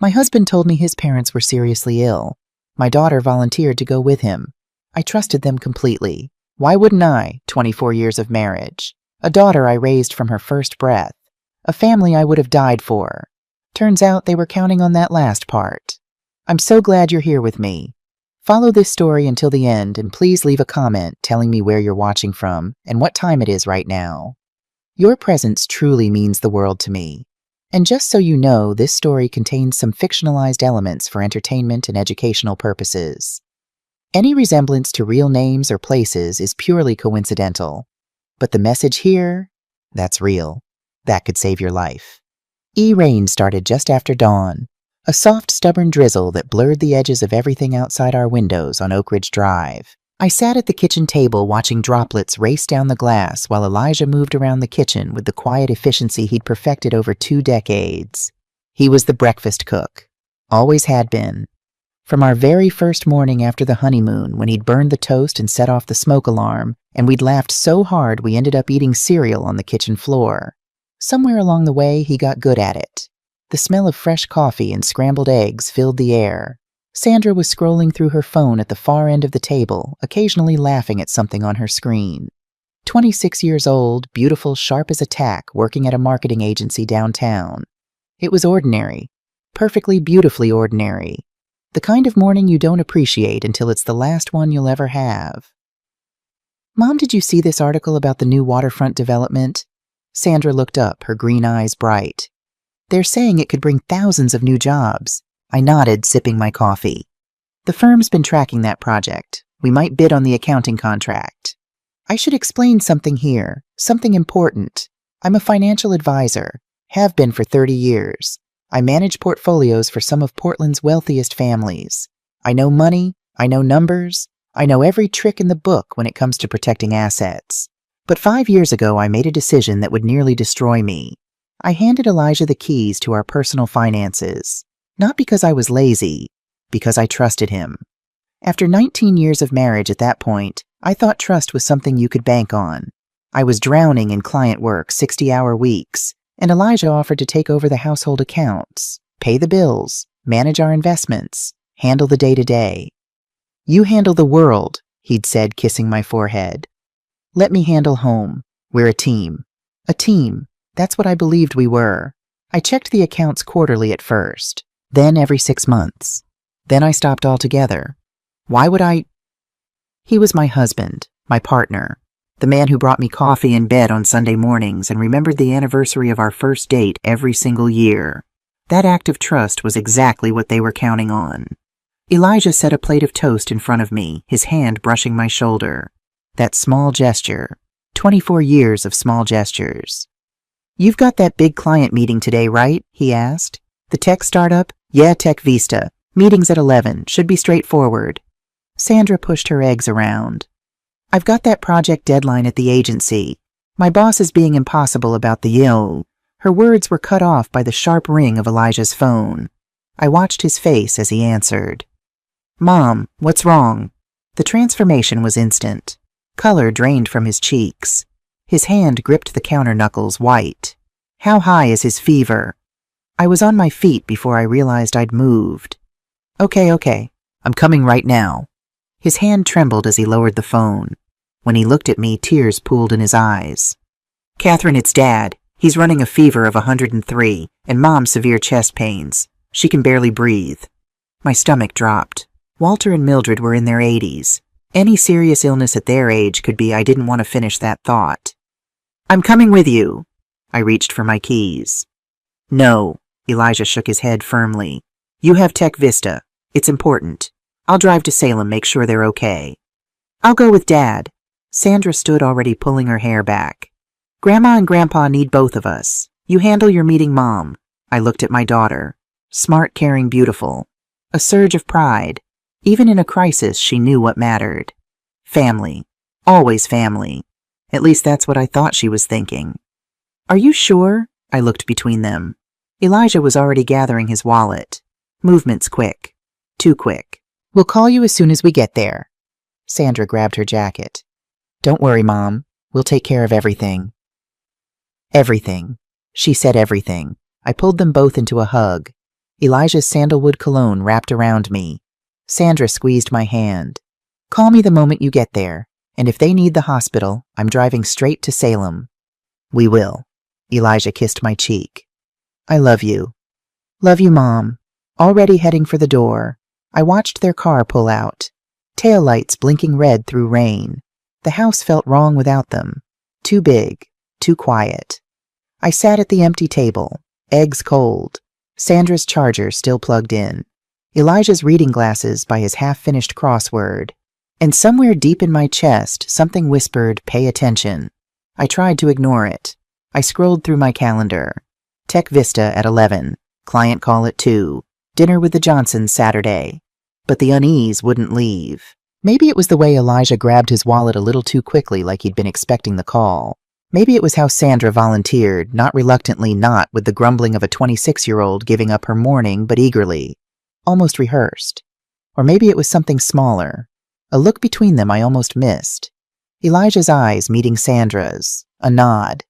My husband told me his parents were seriously ill. My daughter volunteered to go with him. I trusted them completely. Why wouldn't I, 24 years of marriage? A daughter I raised from her first breath. A family I would have died for. Turns out they were counting on that last part. I'm so glad you're here with me. Follow this story until the end and please leave a comment telling me where you're watching from and what time it is right now. Your presence truly means the world to me. And just so you know, this story contains some fictionalized elements for entertainment and educational purposes. Any resemblance to real names or places is purely coincidental. But the message here, that's real. That could save your life. Rain started just after dawn. A soft, stubborn drizzle that blurred the edges of everything outside our windows on Oak Ridge Drive. I sat at the kitchen table watching droplets race down the glass while Elijah moved around the kitchen with the quiet efficiency he'd perfected over 2 decades. He was the breakfast cook. Always had been. From our very first morning after the honeymoon, when he'd burned the toast and set off the smoke alarm, and we'd laughed so hard we ended up eating cereal on the kitchen floor. Somewhere along the way, he got good at it. The smell of fresh coffee and scrambled eggs filled the air. Sandra was scrolling through her phone at the far end of the table, occasionally laughing at something on her screen. 26 years old, beautiful, sharp as a tack, working at a marketing agency downtown. It was ordinary. Perfectly, beautifully ordinary. The kind of morning you don't appreciate until it's the last one you'll ever have. Mom, did you see this article about the new waterfront development? Sandra looked up, her green eyes bright. They're saying it could bring thousands of new jobs. I nodded, sipping my coffee. The firm's been tracking that project. We might bid on the accounting contract. I should explain something here, something important. I'm a financial advisor, have been for 30 years. I manage portfolios for some of Portland's wealthiest families. I know money, I know numbers, I know every trick in the book when it comes to protecting assets. But 5 years ago, I made a decision that would nearly destroy me. I handed Elijah the keys to our personal finances. Not because I was lazy, because I trusted him. After 19 years of marriage at that point, I thought trust was something you could bank on. I was drowning in client work, 60-hour weeks, and Elijah offered to take over the household accounts, pay the bills, manage our investments, handle the day-to-day. You handle the world, he'd said, kissing my forehead. Let me handle home. We're a team. A team. That's what I believed we were. I checked the accounts quarterly at first, then every 6 months. Then I stopped altogether. Why would I? He was my husband, my partner, the man who brought me coffee in bed on Sunday mornings and remembered the anniversary of our first date every single year. That act of trust was exactly what they were counting on. Elijah set a plate of toast in front of me, his hand brushing my shoulder. That small gesture. 24 years of small gestures. You've got that big client meeting today, right? He asked. The tech startup? Yeah, Tech Vista. Meeting's at 11. Should be straightforward. Sandra pushed her eggs around. I've got that project deadline at the agency. My boss is being impossible about the ill. Her words were cut off by the sharp ring of Elijah's phone. I watched his face as he answered. Mom, what's wrong? The transformation was instant. Color drained from his cheeks. His hand gripped the counter knuckles white. How high is his fever? I was on my feet before I realized I'd moved. Okay. I'm coming right now. His hand trembled as he lowered the phone. When he looked at me, tears pooled in his eyes. Catherine, it's Dad. He's running a fever of 103, and Mom severe chest pains. She can barely breathe. My stomach dropped. Walter and Mildred were in their 80s. Any serious illness at their age could be I didn't want to finish that thought. I'm coming with you. I reached for my keys. No, Elijah shook his head firmly. You have Tech Vista. It's important. I'll drive to Salem, make sure they're okay. I'll go with Dad. Sandra stood already pulling her hair back. Grandma and Grandpa need both of us. You handle your meeting, Mom. I looked at my daughter. Smart, caring, beautiful. A surge of pride. Even in a crisis, she knew what mattered. Family. Always family. At least that's what I thought she was thinking. Are you sure? I looked between them. Elijah was already gathering his wallet. Movements quick. Too quick. We'll call you as soon as we get there. Sandra grabbed her jacket. Don't worry, Mom. We'll take care of everything. Everything. She said everything. I pulled them both into a hug. Elijah's sandalwood cologne wrapped around me. Sandra squeezed my hand. Call me the moment you get there, and if they need the hospital, I'm driving straight to Salem. We will. Elijah kissed my cheek. I love you. Love you, Mom. Already heading for the door. I watched their car pull out. Taillights blinking red through rain. The house felt wrong without them. Too big, too quiet. I sat at the empty table, eggs cold, Sandra's charger still plugged in, Elijah's reading glasses by his half-finished crossword, and somewhere deep in my chest something whispered, "Pay attention." I tried to ignore it. I scrolled through my calendar. Tech Vista at 11, client call at 2, dinner with the Johnsons Saturday. But the unease wouldn't leave. Maybe it was the way Elijah grabbed his wallet a little too quickly, like he'd been expecting the call. Maybe it was how Sandra volunteered, not reluctantly, not with the grumbling of a 26-year-old giving up her morning, but eagerly. Almost rehearsed. Or maybe it was something smaller. A look between them I almost missed. Elijah's eyes meeting Sandra's. A nod.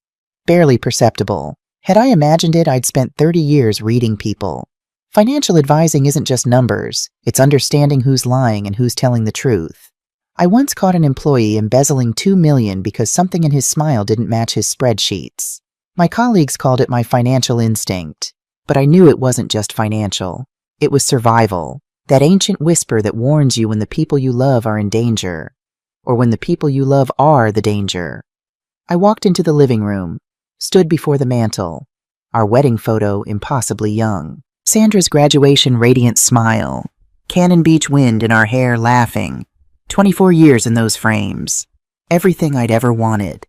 Barely perceptible. Had I imagined it, I'd spent 30 years reading people. Financial advising isn't just numbers. It's understanding who's lying and who's telling the truth. I once caught an employee embezzling $2 million because something in his smile didn't match his spreadsheets. My colleagues called it my financial instinct. But I knew it wasn't just financial. It was survival. That ancient whisper that warns you when the people you love are in danger. Or when the people you love are the danger. I walked into the living room. Stood before the mantel. Our wedding photo impossibly young. Sandra's graduation radiant smile. Cannon Beach wind in our hair laughing. 24 years in those frames. Everything I'd ever wanted.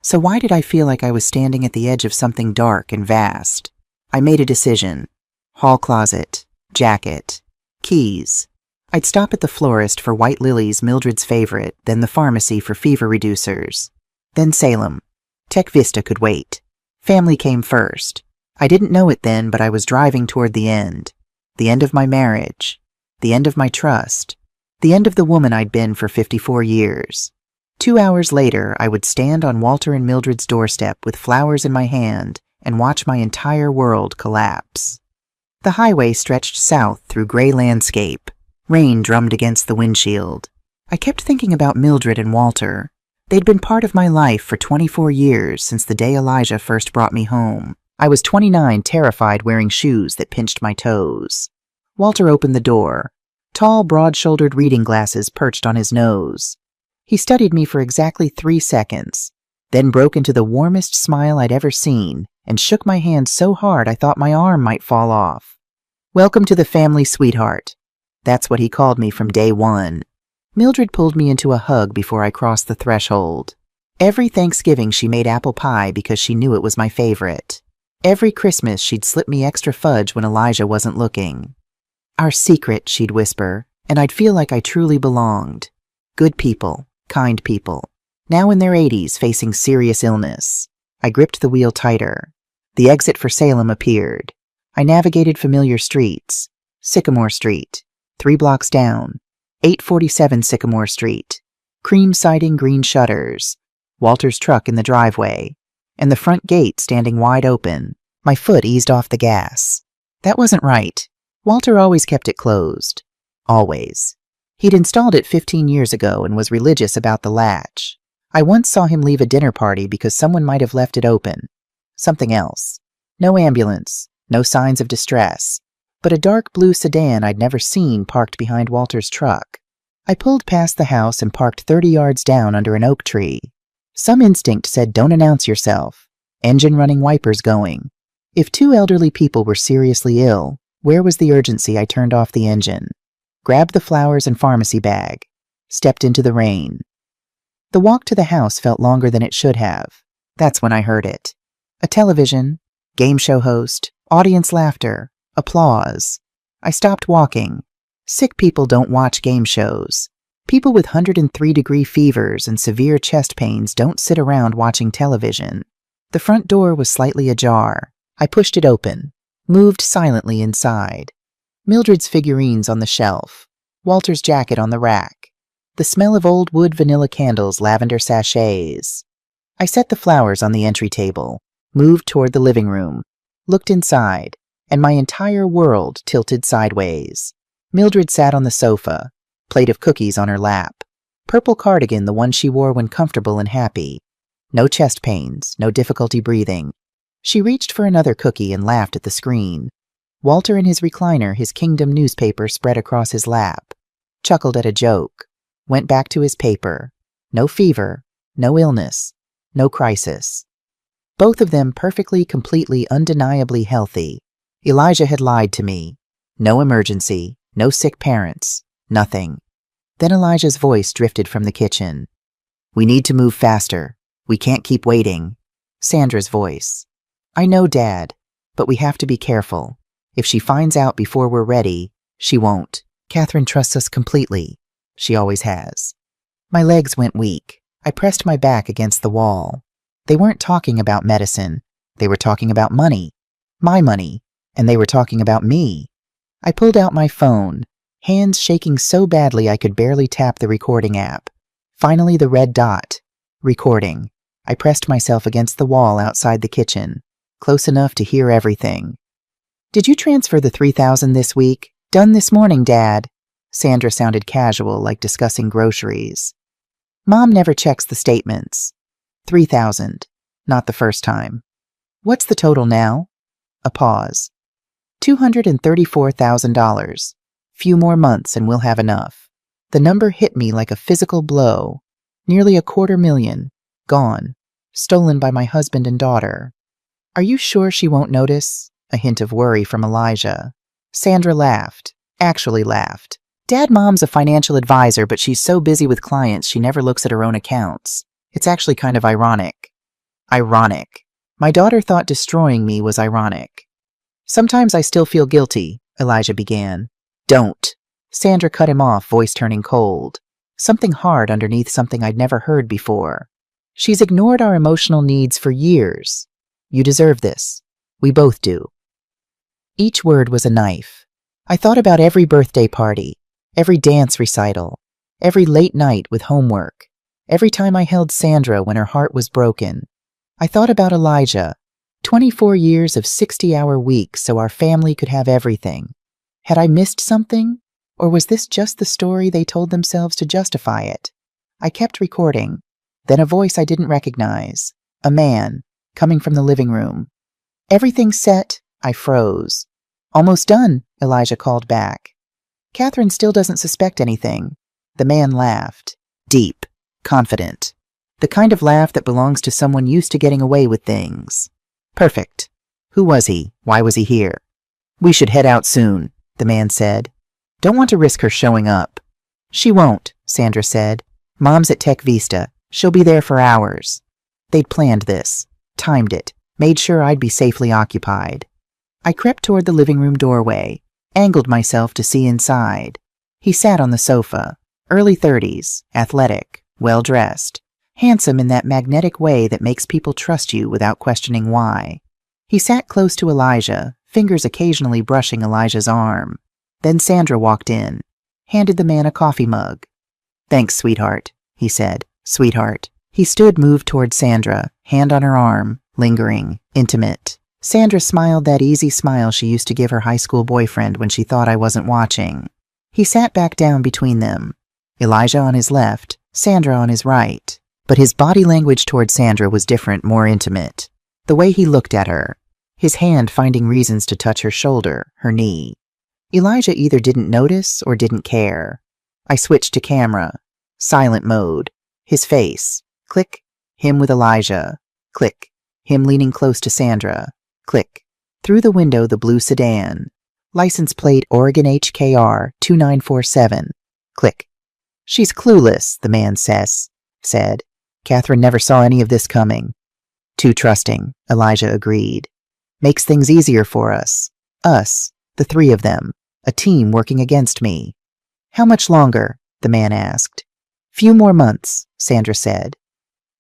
So why did I feel like I was standing at the edge of something dark and vast? I made a decision. Hall closet. Jacket. Keys. I'd stop at the florist for white lilies, Mildred's favorite, then the pharmacy for fever reducers. Then Salem. Tech Vista could wait. Family came first. I didn't know it then, but I was driving toward the end. The end of my marriage. The end of my trust. The end of the woman I'd been for 54 years. 2 hours later, I would stand on Walter and Mildred's doorstep with flowers in my hand and watch my entire world collapse. The highway stretched south through gray landscape. Rain drummed against the windshield. I kept thinking about Mildred and Walter. They'd been part of my life for 24 years since the day Elijah first brought me home. I was 29, terrified, wearing shoes that pinched my toes. Walter opened the door. Tall, broad-shouldered reading glasses perched on his nose. He studied me for exactly 3 seconds, then broke into the warmest smile I'd ever seen and shook my hand so hard I thought my arm might fall off. Welcome to the family, sweetheart. That's what he called me from day one. Mildred pulled me into a hug before I crossed the threshold. Every Thanksgiving she made apple pie because she knew it was my favorite. Every Christmas she'd slip me extra fudge when Elijah wasn't looking. Our secret, she'd whisper, and I'd feel like I truly belonged. Good people, kind people, now in their 80s facing serious illness. I gripped the wheel tighter. The exit for Salem appeared. I navigated familiar streets. Sycamore Street, 3 blocks down. 847 Sycamore Street. Cream siding, green shutters. Walter's truck in the driveway. And the front gate standing wide open. My foot eased off the gas. That wasn't right. Walter always kept it closed. Always. He'd installed it 15 years ago and was religious about the latch. I once saw him leave a dinner party because someone might have left it open. Something else. No ambulance. No signs of distress. But a dark blue sedan I'd never seen parked behind Walter's truck. I pulled past the house and parked 30 yards down under an oak tree. Some instinct said, don't announce yourself. Engine running, wipers going. If 2 elderly people were seriously ill, where was the urgency? I turned off the engine. Grabbed the flowers and pharmacy bag. Stepped into the rain. The walk to the house felt longer than it should have. That's when I heard it. A television, game show host, audience laughter, applause. I stopped walking. Sick people don't watch game shows. People with 103-degree fevers and severe chest pains don't sit around watching television. The front door was slightly ajar. I pushed it open, moved silently inside. Mildred's figurines on the shelf, Walter's jacket on the rack, the smell of old wood vanilla candles, lavender sachets. I set the flowers on the entry table, moved toward the living room, looked inside. and my entire world tilted sideways. Mildred sat on the sofa, plate of cookies on her lap, purple cardigan, the one she wore when comfortable and happy. No chest pains, no difficulty breathing. She reached for another cookie and laughed at the screen. Walter in his recliner, his Kingdom newspaper spread across his lap, chuckled at a joke, went back to his paper. No fever, no illness, no crisis. Both of them perfectly, completely, undeniably healthy. Elijah had lied to me. No emergency, no sick parents, nothing. Then Elijah's voice drifted from the kitchen. "We need to move faster. We can't keep waiting." Sandra's voice. "I know, Dad, but we have to be careful. If she finds out before we're ready, she won't. Catherine trusts us completely. She always has." My legs went weak. I pressed my back against the wall. They weren't talking about medicine. They were talking about money. My money. And they were talking about me. I pulled out my phone, hands shaking so badly I could barely tap the recording app. Finally, the red dot. Recording. I pressed myself against the wall outside the kitchen, close enough to hear everything. "Did you transfer the $3,000 this week? Done this morning, Dad." Sandra sounded casual, like discussing groceries. "Mom never checks the statements." $3,000. Not the first time. "What's the total now?" A pause. $234,000. Few more months and we'll have enough. The number hit me like a physical blow. Nearly $250,000. Gone. Stolen by my husband and daughter. "Are you sure she won't notice?" A hint of worry from Elijah. Sandra laughed. Actually laughed. "Dad, Mom's a financial advisor, but she's so busy with clients she never looks at her own accounts. It's actually kind of ironic." Ironic. My daughter thought destroying me was ironic. "Sometimes I still feel guilty," Elijah began. "Don't." Sandra cut him off, voice turning cold. Something hard underneath something I'd never heard before. "She's ignored our emotional needs for years. You deserve this. We both do." Each word was a knife. I thought about every birthday party, every dance recital, every late night with homework, every time I held Sandra when her heart was broken. I thought about Elijah, 24 years of 60-hour weeks so our family could have everything. Had I missed something? Or was this just the story they told themselves to justify it? I kept recording. Then a voice I didn't recognize. A man, coming from the living room. "Everything set?" I froze. "Almost done," Elijah called back. "Catherine still doesn't suspect anything." The man laughed. Deep. Confident. The kind of laugh that belongs to someone used to getting away with things. "Perfect. Who was he? Why was he here?" "We should head out soon," the man said. "Don't want to risk her showing up." "She won't," Sandra said. "Mom's at Tech Vista. She'll be there for hours." They'd planned this, timed it, made sure I'd be safely occupied. I crept toward the living room doorway, angled myself to see inside. He sat on the sofa, early 30s, athletic, well-dressed, handsome in that magnetic way that makes people trust you without questioning why. He sat close to Elijah, fingers occasionally brushing Elijah's arm. Then Sandra walked in, handed the man a coffee mug. "Thanks, sweetheart," he said. "Sweetheart." He stood, moved toward Sandra, hand on her arm, lingering, intimate. Sandra smiled that easy smile she used to give her high school boyfriend when she thought I wasn't watching. He sat back down between them. Elijah on his left, Sandra on his right. But his body language toward Sandra was different, more intimate. The way he looked at her, his hand finding reasons to touch her shoulder, her knee. Elijah either didn't notice or didn't care. I switched to camera. Silent mode. His face. Click. Him with Elijah. Click. Him leaning close to Sandra. Click. Through the window, the blue sedan. License plate Oregon HKR 2947. Click. "She's clueless," the man said. "Catherine never saw any of this coming." "Too trusting," Elijah agreed. "Makes things easier for us. Us, the three of them. A team working against me." "How much longer?" the man asked. "Few more months," Sandra said.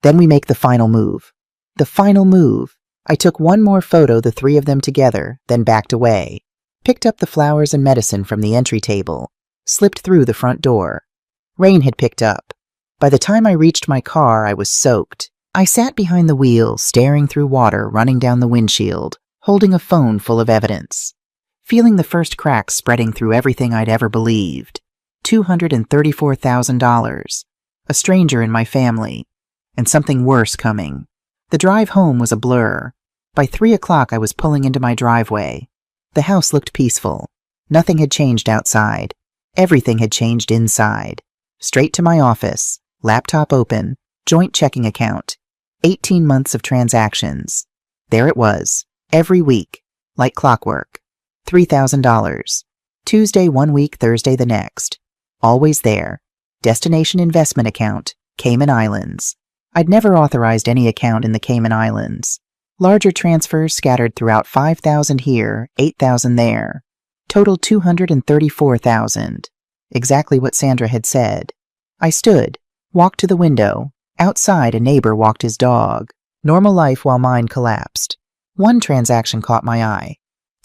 "Then we make the final move." The final move. I took one more photo, the three of them together, then backed away. Picked up the flowers and medicine from the entry table. Slipped through the front door. Rain had picked up. By the time I reached my car, I was soaked. I sat behind the wheel, staring through water running down the windshield, holding a phone full of evidence. feeling the first cracks spreading through everything I'd ever believed. $234,000. A stranger in my family. And something worse coming. The drive home was a blur. By 3 o'clock I was pulling into my driveway. The house looked peaceful. Nothing had changed outside. Everything had changed inside. Straight to my office. Laptop open. Joint checking account. 18 months of transactions. There it was. Every week. Like clockwork. $3,000. Tuesday 1 week, Thursday the next. Always there. Destination investment account. Cayman Islands. I'd never authorized any account in the Cayman Islands. Larger transfers scattered throughout 5,000 here, 8,000 there. Total 234,000. Exactly what Sandra had said. I stood, walked to the window. Outside, a neighbor walked his dog. Normal life while mine collapsed. One transaction caught my eye.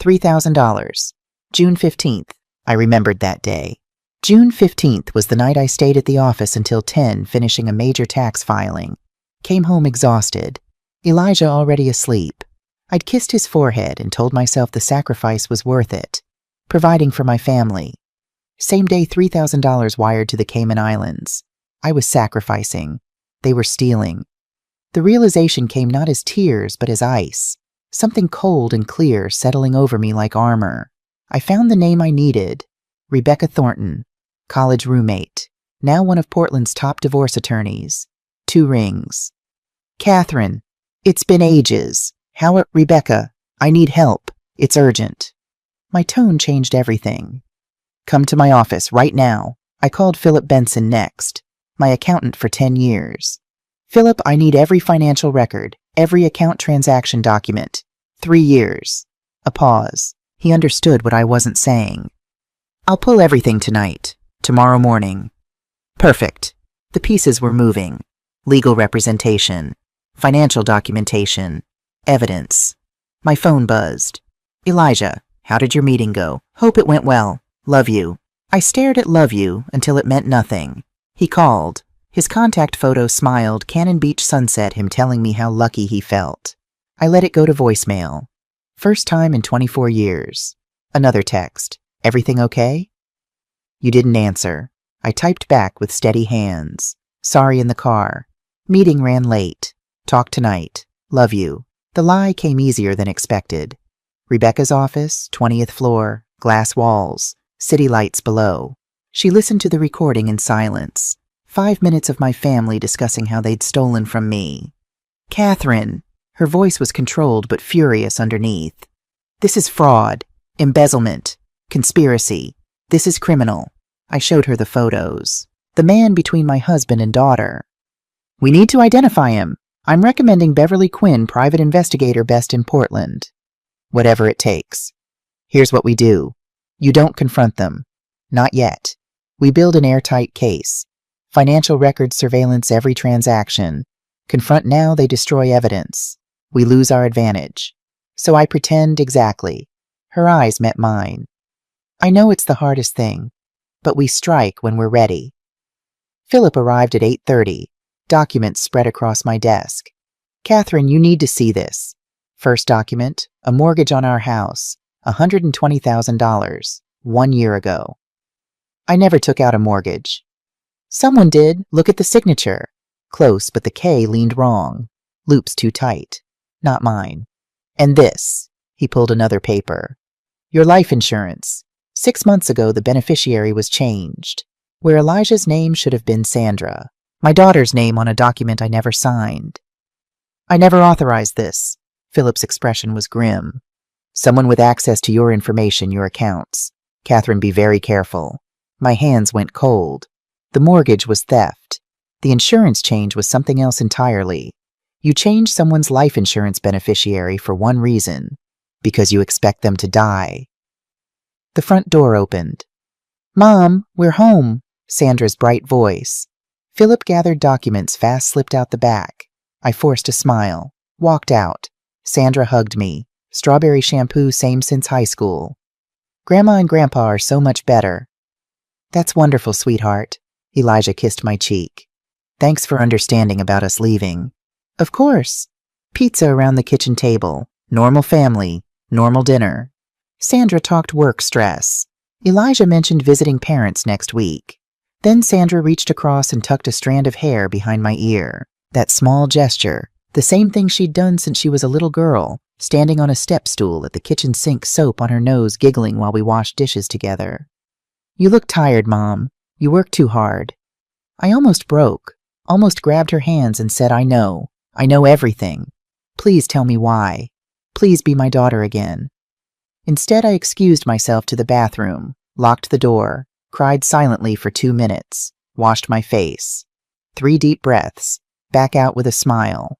$3,000. June 15th. I remembered that day. June 15th was the night I stayed at the office until 10, finishing a major tax filing. Came home exhausted. Elijah already asleep. I'd kissed his forehead and told myself the sacrifice was worth it. Providing for my family. Same day, $3,000 wired to the Cayman Islands. I was sacrificing. They were stealing. The realization came not as tears, but as ice. Something cold and clear settling over me like armor. I found the name I needed. Rebecca Thornton. College roommate. Now one of Portland's top divorce attorneys. 2 rings. Catherine. It's been ages. Rebecca, I need help. It's urgent. My tone changed everything. Come to my office right now. I called Philip Benson next. My accountant for 10 years. Philip, I need every financial record, every account transaction document. 3 years. A pause. He understood what I wasn't saying. I'll pull everything tonight. Tomorrow morning. Perfect. The pieces were moving. Legal representation. Financial documentation. Evidence. My phone buzzed. Elijah, how did your meeting go? Hope it went well. Love you. I stared at love you until it meant nothing. He called. His contact photo smiled Cannon Beach sunset, him telling me how lucky he felt. I let it go to voicemail. First time in 24 years. Another text. Everything okay? You didn't answer. I typed back with steady hands. Sorry in the car. Meeting ran late. Talk tonight. Love you. The lie came easier than expected. Rebecca's office, 20th floor, glass walls, city lights below. She listened to the recording in silence. 5 minutes of my family discussing how they'd stolen from me. Catherine. Her voice was controlled but furious underneath. This is fraud. Embezzlement. Conspiracy. This is criminal. I showed her the photos. The man between my husband and daughter. We need to identify him. I'm recommending Beverly Quinn, private investigator best in Portland. Whatever it takes. Here's what we do. You don't confront them. Not yet. We build an airtight case. Financial records surveillance every transaction. Confront now, they destroy evidence. We lose our advantage. So I pretend exactly. Her eyes met mine. I know it's the hardest thing, but we strike when we're ready. Philip arrived at 8:30. Documents spread across my desk. Catherine, you need to see this. First document, a mortgage on our house, $120,000, 1 year ago. I never took out a mortgage. Someone did. Look at the signature. Close, but the K leaned wrong. Loops too tight. Not mine. And this. He pulled another paper. Your life insurance. 6 months ago, the beneficiary was changed. Where Elijah's name should have been Sandra. My daughter's name on a document I never signed. I never authorized this. Philip's expression was grim. Someone with access to your information, your accounts. Catherine, be very careful. My hands went cold. The mortgage was theft. The insurance change was something else entirely. You change someone's life insurance beneficiary for one reason. Because you expect them to die. The front door opened. Mom, we're home. Sandra's bright voice. Philip gathered documents fast, slipped out the back. I forced a smile. Walked out. Sandra hugged me. Strawberry shampoo, same since high school. Grandma and Grandpa are so much better. That's wonderful, sweetheart. Elijah kissed my cheek. Thanks for understanding about us leaving. Of course. Pizza around the kitchen table. Normal family. Normal dinner. Sandra talked work stress. Elijah mentioned visiting parents next week. Then Sandra reached across and tucked a strand of hair behind my ear. That small gesture, the same thing she'd done since she was a little girl, standing on a step stool at the kitchen sink, soap on her nose, giggling while we washed dishes together. "You look tired, Mom. You work too hard." I almost broke, almost grabbed her hands and said, I know everything. Please tell me why. Please be my daughter again." Instead, I excused myself to the bathroom, locked the door, cried silently for 2 minutes, washed my face. 3 deep breaths, back out with a smile.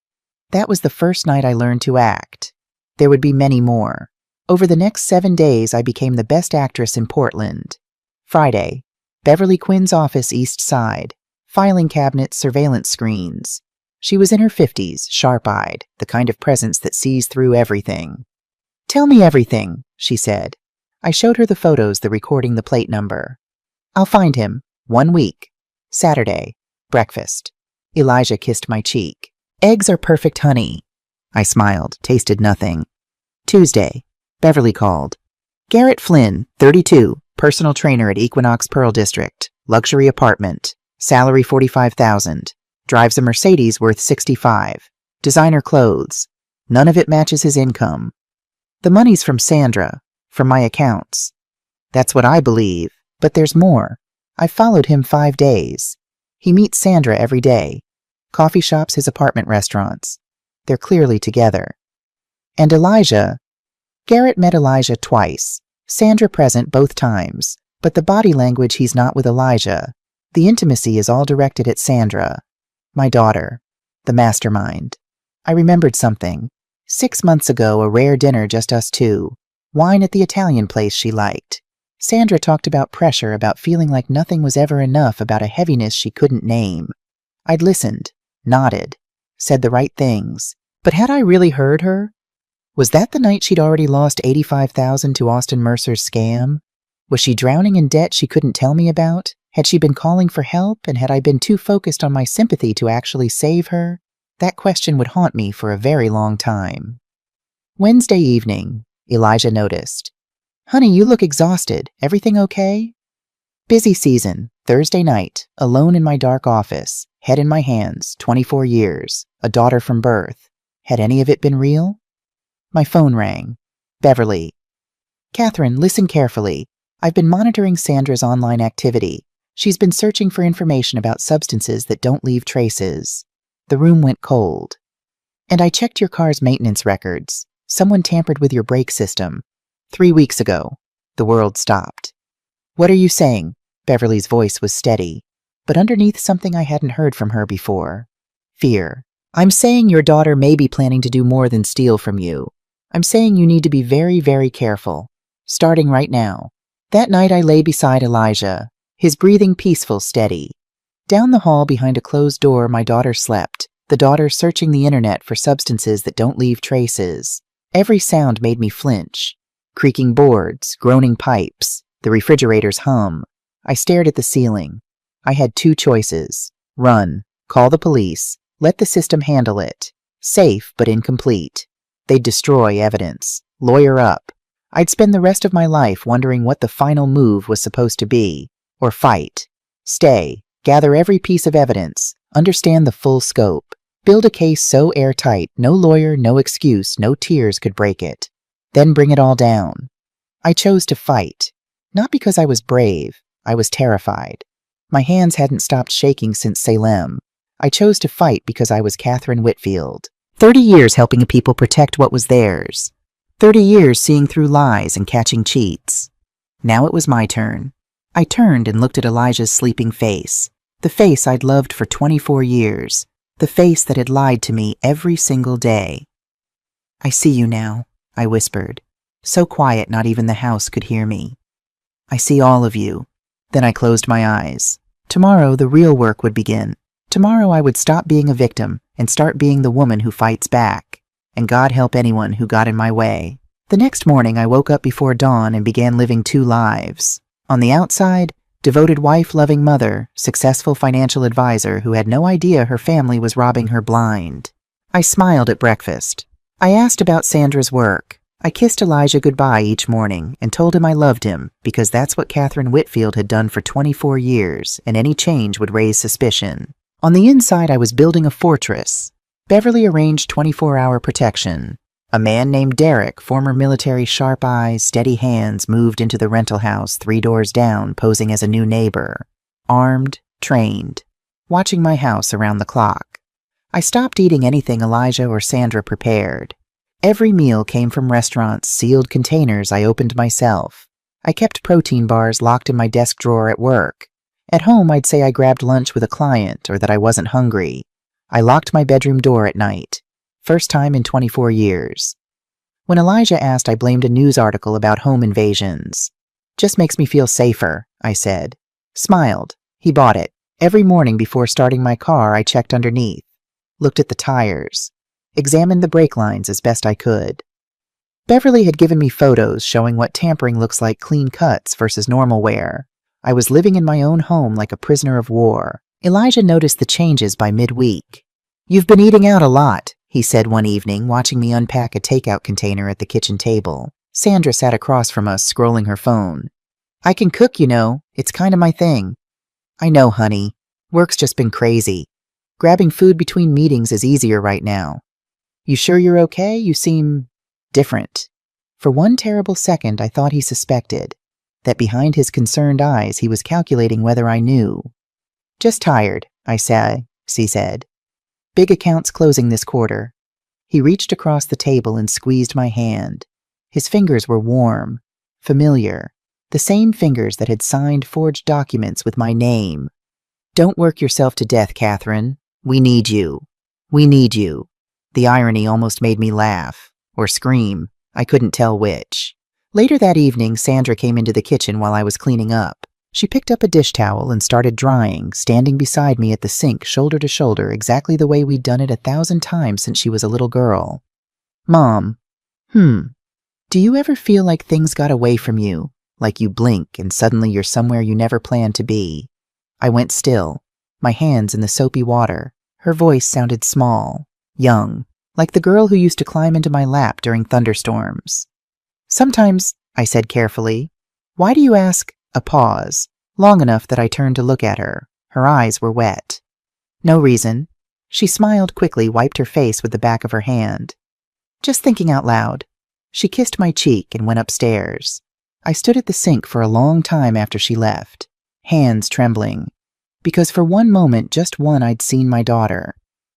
That was the first night I learned to act. There would be many more. Over the next 7 days, I became the best actress in Portland. Friday, Beverly Quinn's office, East Side. Filing cabinets, surveillance screens. She was in her 50s, sharp-eyed, the kind of presence that sees through everything. "Tell me everything," she said. I showed her the photos, the recording, the plate number. "I'll find him. 1 week. Saturday. Breakfast." Elijah kissed my cheek. "Eggs are perfect, honey." I smiled, tasted nothing. Tuesday. Beverly called. "Garrett Flynn, 32, personal trainer at Equinox Pearl District, luxury apartment, salary $45,000, drives a Mercedes worth $65, designer clothes. None of it matches his income. The money's from Sandra, from my accounts." That's what I believe, but there's more. I followed him 5 days. He meets Sandra every day. Coffee shops, his apartment, restaurants. They're clearly together. And Elijah. Garrett met Elijah twice. Sandra present both times, but the body language, he's not with Elijah. The intimacy is all directed at Sandra, my daughter, the mastermind. I remembered something. 6 months ago, a rare dinner, just us two. Wine at the Italian place she liked. Sandra talked about pressure, about feeling like nothing was ever enough, about a heaviness she couldn't name. I'd listened, nodded, said the right things. But had I really heard her? Was that the night she'd already lost $85,000 to Austin Mercer's scam? Was she drowning in debt she couldn't tell me about? Had she been calling for help, and had I been too focused on my sympathy to actually save her? That question would haunt me for a very long time. Wednesday evening, Elijah noticed. "Honey, you look exhausted. Everything okay?" Busy season. Thursday night, alone in my dark office, head in my hands, 24 years, a daughter from birth. Had any of it been real? My phone rang. Beverly. "Catherine, listen carefully. I've been monitoring Sandra's online activity. She's been searching for information about substances that don't leave traces." The room went cold. "And I checked your car's maintenance records. Someone tampered with your brake system. 3 weeks ago." The world stopped. "What are you saying?" Beverly's voice was steady, but underneath something I hadn't heard from her before. Fear. "I'm saying your daughter may be planning to do more than steal from you. I'm saying you need to be very, very careful. Starting right now." That night I lay beside Elijah, his breathing peaceful, steady. Down the hall behind a closed door, my daughter slept, the daughter searching the internet for substances that don't leave traces. Every sound made me flinch. Creaking boards, groaning pipes, the refrigerator's hum. I stared at the ceiling. I had 2 choices. Run, call the police, let the system handle it. Safe, but incomplete. They'd destroy evidence. Lawyer up. I'd spend the rest of my life wondering what the final move was supposed to be. Or fight. Stay. Gather every piece of evidence. Understand the full scope. Build a case so airtight, no lawyer, no excuse, no tears could break it. Then bring it all down. I chose to fight. Not because I was brave. I was terrified. My hands hadn't stopped shaking since Salem. I chose to fight because I was Catherine Whitfield. 30 years helping people protect what was theirs. 30 years seeing through lies and catching cheats. Now it was my turn. I turned and looked at Elijah's sleeping face. The face I'd loved for 24 years. The face that had lied to me every single day. "I see you now," I whispered. So quiet not even the house could hear me. "I see all of you." Then I closed my eyes. Tomorrow the real work would begin. Tomorrow I would stop being a victim and start being the woman who fights back. And God help anyone who got in my way. The next morning I woke up before dawn and began living 2 lives. On the outside, devoted wife, loving mother, successful financial advisor who had no idea her family was robbing her blind. I smiled at breakfast. I asked about Sandra's work. I kissed Elijah goodbye each morning and told him I loved him because that's what Catherine Whitfield had done for 24 years, and any change would raise suspicion. On the inside, I was building a fortress. Beverly arranged 24-hour protection. A man named Derek, former military, sharp eyes, steady hands, moved into the rental house 3 doors down, posing as a new neighbor. Armed, trained, watching my house around the clock. I stopped eating anything Elijah or Sandra prepared. Every meal came from restaurants, sealed containers I opened myself. I kept protein bars locked in my desk drawer at work. At home, I'd say I grabbed lunch with a client or that I wasn't hungry. I locked my bedroom door at night. First time in 24 years. When Elijah asked, I blamed a news article about home invasions. Just makes me feel safer, I said. Smiled. He bought it. Every morning before starting my car, I checked underneath. Looked at the tires. Examined the brake lines as best I could. Beverly had given me photos showing what tampering looks like clean cuts versus normal wear. I was living in my own home like a prisoner of war. Elijah noticed the changes by midweek. "You've been eating out a lot," he said one evening, watching me unpack a takeout container at the kitchen table. Sandra sat across from us, scrolling her phone. "I can cook, you know. It's kind of my thing." "I know, honey. Work's just been crazy. Grabbing food between meetings is easier right now." "You sure you're okay? You seem different." For one terrible second, I thought he suspected that behind his concerned eyes he was calculating whether I knew. "Just tired," he said. "Big accounts closing this quarter." He reached across the table and squeezed my hand. His fingers were warm, familiar, the same fingers that had signed forged documents with my name. "Don't work yourself to death, Catherine. We need you. We need you." The irony almost made me laugh, or scream. I couldn't tell which. Later that evening, Sandra came into the kitchen while I was cleaning up. She picked up a dish towel and started drying, standing beside me at the sink, shoulder to shoulder, exactly the way we'd done it 1,000 times since she was a little girl. "Mom, do you ever feel like things got away from you? Like you blink and suddenly you're somewhere you never planned to be?" I went still, my hands in the soapy water. Her voice sounded small, young, like the girl who used to climb into my lap during thunderstorms. "Sometimes," I said carefully. "Why do you ask?" A pause, long enough that I turned to look at her. Her eyes were wet. "No reason." She smiled quickly, wiped her face with the back of her hand. "Just thinking out loud." She kissed my cheek and went upstairs. I stood at the sink for a long time after she left, hands trembling, because for one moment, just one, I'd seen my daughter.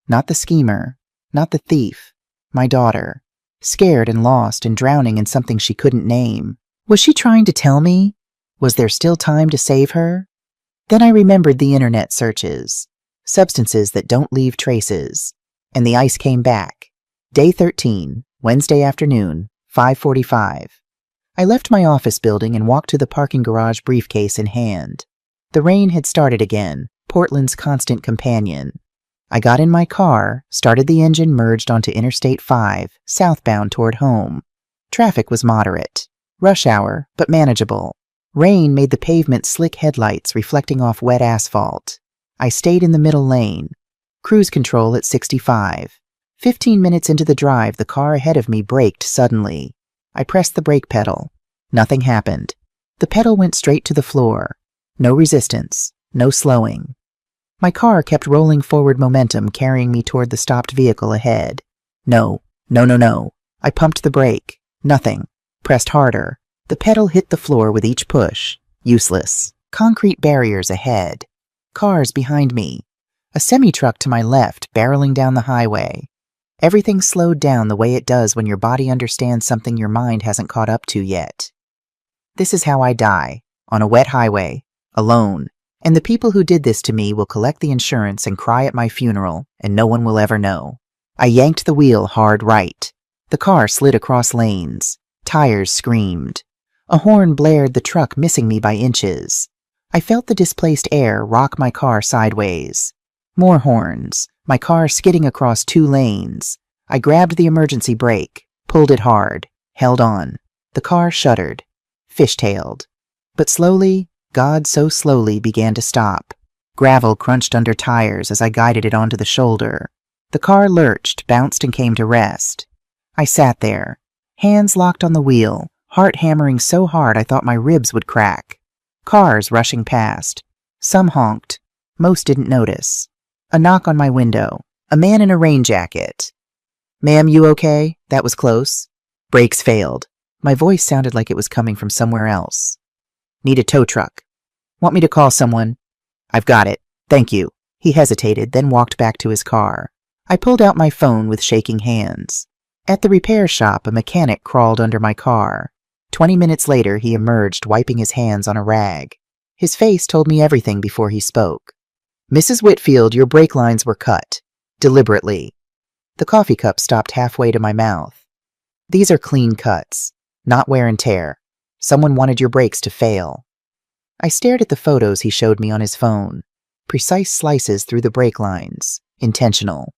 Not the schemer, not the thief, my daughter, scared and lost and drowning in something she couldn't name. Was she trying to tell me? Was there still time to save her? Then I remembered the internet searches, substances that don't leave traces, and the ice came back. Day 13, Wednesday afternoon, 5:45. I left my office building and walked to the parking garage, briefcase in hand. The rain had started again, Portland's constant companion. I got in my car, started the engine, merged onto Interstate 5, southbound toward home. Traffic was moderate. Rush hour, but manageable. Rain made the pavement slick, headlights reflecting off wet asphalt. I stayed in the middle lane. Cruise control at 65. 15 minutes into the drive, the car ahead of me braked suddenly. I pressed the brake pedal. Nothing happened. The pedal went straight to the floor. No resistance, no slowing. My car kept rolling forward, momentum carrying me toward the stopped vehicle ahead. No. I pumped the brake. Nothing. Pressed harder. The pedal hit the floor with each push. Useless. Concrete barriers ahead. Cars behind me. A semi-truck to my left, barreling down the highway. Everything slowed down the way it does when your body understands something your mind hasn't caught up to yet. This is how I die. On a wet highway. Alone. And the people who did this to me will collect the insurance and cry at my funeral, and no one will ever know. I yanked the wheel hard right. The car slid across lanes. Tires screamed. A horn blared, the truck missing me by inches. I felt the displaced air rock my car sideways. More horns. My car skidding across 2 lanes. I grabbed the emergency brake, pulled it hard, held on. The car shuddered, fishtailed. But slowly, God, so slowly, began to stop. Gravel crunched under tires as I guided it onto the shoulder. The car lurched, bounced, and came to rest. I sat there, Hands locked on the wheel, heart hammering so hard I thought my ribs would crack. Cars rushing past. Some honked. Most didn't notice. A knock on my window. A man in a rain jacket. "Ma'am, you okay? That was close." Brakes failed. My voice sounded like it was coming from somewhere else. "Need a tow truck." "Want me to call someone?" "I've got it. Thank you." He hesitated, then walked back to his car. I pulled out my phone with shaking hands. At the repair shop, a mechanic crawled under my car. 20 minutes later, he emerged, wiping his hands on a rag. His face told me everything before he spoke. "Mrs. Whitfield, your brake lines were cut. Deliberately." The coffee cup stopped halfway to my mouth. "These are clean cuts, not wear and tear. Someone wanted your brakes to fail." I stared at the photos he showed me on his phone. Precise slices through the brake lines. Intentional.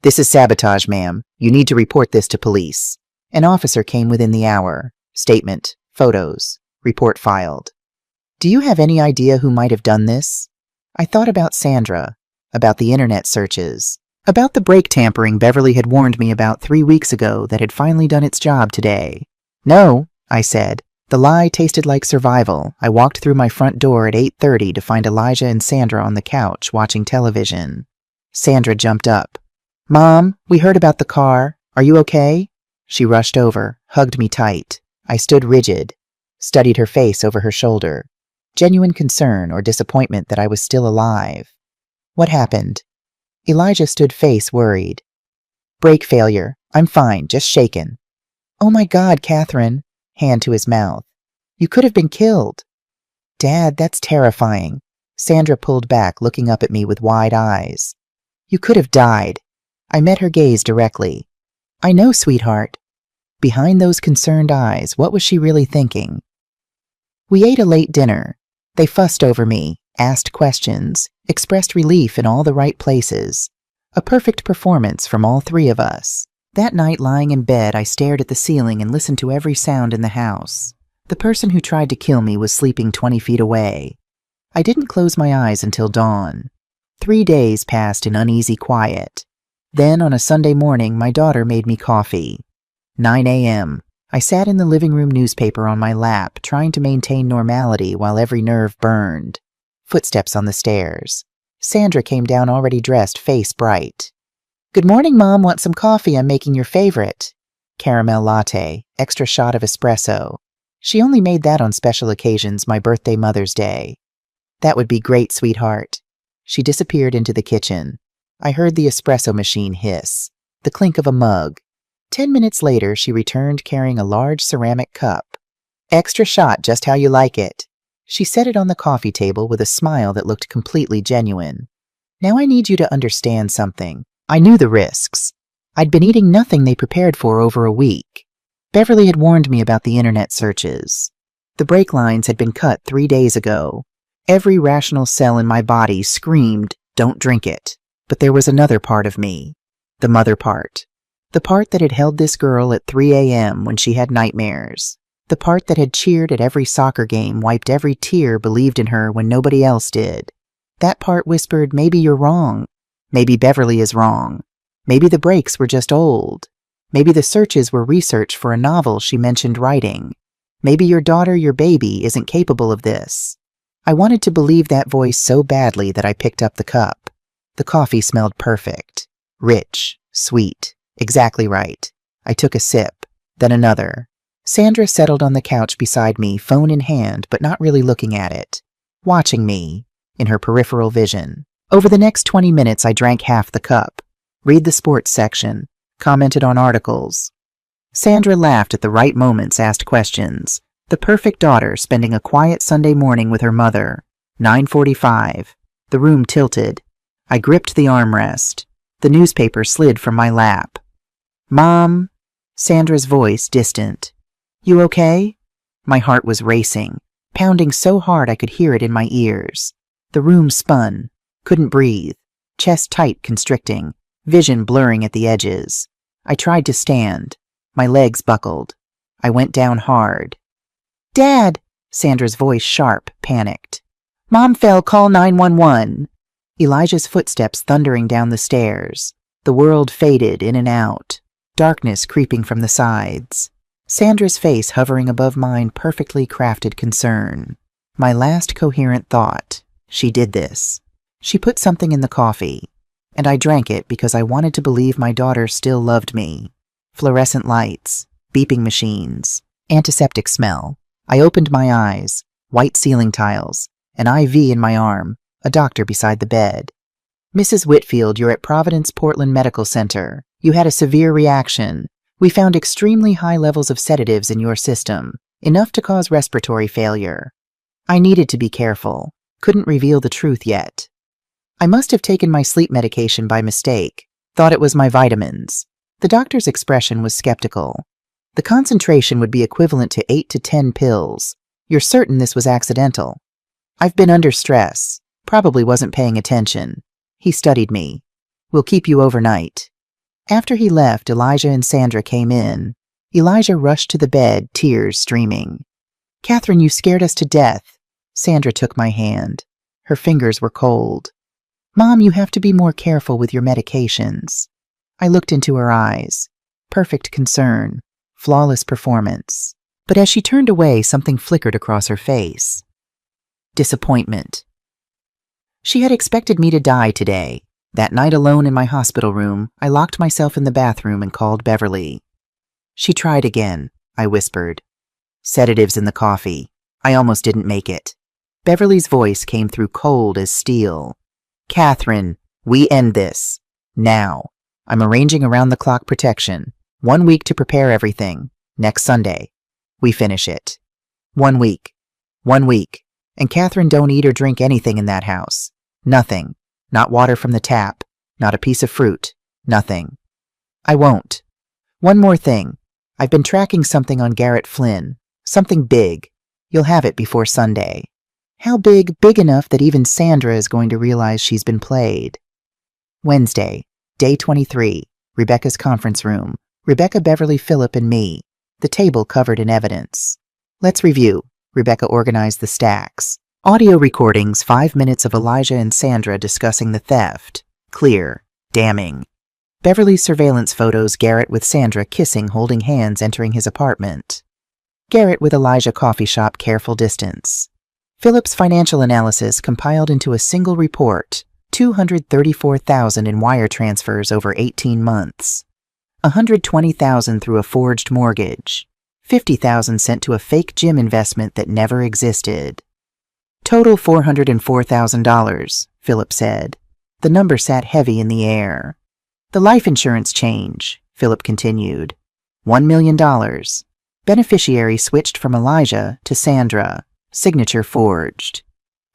"This is sabotage, ma'am. You need to report this to police." An officer came within the hour. Statement. Photos. Report filed. "Do you have any idea who might have done this?" I thought about Sandra, about the internet searches, about the brake tampering Beverly had warned me about 3 weeks ago that had finally done its job today. "No," I said. The lie tasted like survival. I walked through my front door at 8:30 to find Elijah and Sandra on the couch watching television. Sandra jumped up. "Mom, we heard about the car. Are you okay?" She rushed over, hugged me tight. I stood rigid, studied her face over her shoulder. Genuine concern or disappointment that I was still alive. "What happened?" Elijah stood face worried. "Brake failure. I'm fine, just shaken." "Oh my God, Catherine." Hand to his mouth. "You could have been killed." "Dad, that's terrifying." Sandra pulled back, looking up at me with wide eyes. "You could have died." I met her gaze directly. "I know, sweetheart." Behind those concerned eyes, what was she really thinking? We ate a late dinner. They fussed over me, asked questions, expressed relief in all the right places. A perfect performance from all three of us. That night, lying in bed, I stared at the ceiling and listened to every sound in the house. The person who tried to kill me was sleeping 20 feet away. I didn't close my eyes until dawn. 3 days passed in uneasy quiet. Then, on a Sunday morning, my daughter made me coffee. 9 a.m. I sat in the living room newspaper on my lap, trying to maintain normality while every nerve burned. Footsteps on the stairs. Sandra came down already dressed, face bright. "Good morning, Mom. Want some coffee? I'm making your favorite." Caramel latte, extra shot of espresso. She only made that on special occasions, my birthday, Mother's Day. "That would be great, sweetheart." She disappeared into the kitchen. I heard the espresso machine hiss, the clink of a mug. 10 minutes later, she returned carrying a large ceramic cup. "Extra shot, just how you like it." She set it on the coffee table with a smile that looked completely genuine. "Now I need you to understand something. I knew the risks. I'd been eating nothing they prepared for over a week. Beverly had warned me about the internet searches. The brake lines had been cut 3 days ago. Every rational cell in my body screamed, "Don't drink it." But there was another part of me. The mother part. The part that had held this girl at 3 a.m. when she had nightmares. The part that had cheered at every soccer game, wiped every tear, believed in her when nobody else did. That part whispered, "Maybe you're wrong. Maybe Beverly is wrong. Maybe the brakes were just old. Maybe the searches were research for a novel she mentioned writing. Maybe your daughter, your baby, isn't capable of this." I wanted to believe that voice so badly that I picked up the cup. The coffee smelled perfect. Rich. Sweet. Exactly right. I took a sip. Then another. Sandra settled on the couch beside me, phone in hand, but not really looking at it. Watching me, in her peripheral vision. Over the next 20 minutes, I drank half the cup. Read the sports section. Commented on articles. Sandra laughed at the right moments, asked questions. The perfect daughter spending a quiet Sunday morning with her mother. 9:45. The room tilted. I gripped the armrest. The newspaper slid from my lap. "Mom?" Sandra's voice distant. "You okay?" My heart was racing, pounding so hard I could hear it in my ears. The room spun. Couldn't breathe. Chest tight, constricting. Vision blurring at the edges. I tried to stand. My legs buckled. I went down hard. "Dad!" Sandra's voice sharp, panicked. "Mom fell, call 911. Elijah's footsteps thundering down the stairs. The world faded in and out. Darkness creeping from the sides. Sandra's face hovering above mine, perfectly crafted concern. My last coherent thought. She did this. She put something in the coffee, and I drank it because I wanted to believe my daughter still loved me. Fluorescent lights, beeping machines, antiseptic smell. I opened my eyes, white ceiling tiles, an IV in my arm, a doctor beside the bed. Mrs. Whitfield, you're at Providence Portland Medical Center. You had a severe reaction. We found extremely high levels of sedatives in your system, enough to cause respiratory failure. I needed to be careful. Couldn't reveal the truth yet. I must have taken my sleep medication by mistake. Thought it was my vitamins. The doctor's expression was skeptical. The concentration would be equivalent to 8 to 10 pills. You're certain this was accidental? I've been under stress. Probably wasn't paying attention. He studied me. We'll keep you overnight. After he left, Elijah and Sandra came in. Elijah rushed to the bed, tears streaming. Catherine, you scared us to death. Sandra took my hand. Her fingers were cold. Mom, you have to be more careful with your medications. I looked into her eyes. Perfect concern. Flawless performance. But as she turned away, something flickered across her face. Disappointment. She had expected me to die today. That night alone in my hospital room, I locked myself in the bathroom and called Beverly. She tried again, I whispered. Sedatives in the coffee. I almost didn't make it. Beverly's voice came through cold as steel. Catherine, we end this. Now. I'm arranging around-the-clock protection. 1 week to prepare everything. Next Sunday. We finish it. 1 week. 1 week. And Catherine, don't eat or drink anything in that house. Nothing. Not water from the tap. Not a piece of fruit. Nothing. I won't. One more thing. I've been tracking something on Garrett Flynn. Something big. You'll have it before Sunday. How big? Big enough that even Sandra is going to realize she's been played. Wednesday, day 23, Rebecca's conference room. Rebecca, Beverly, Philip, and me. The table covered in evidence. Let's review. Rebecca organized the stacks. Audio recordings, 5 minutes of Elijah and Sandra discussing the theft. Clear. Damning. Beverly's surveillance photos, Garrett with Sandra kissing, holding hands, entering his apartment. Garrett with Elijah, coffee shop, careful distance. Philip's financial analysis compiled into a single report. $234,000 in wire transfers over 18 months. $120,000 through a forged mortgage. $50,000 sent to a fake gym investment that never existed. Total $404,000, Philip said. The number sat heavy in the air. The life insurance change, Philip continued. $1 million. Beneficiary switched from Elijah to Sandra. Signature forged.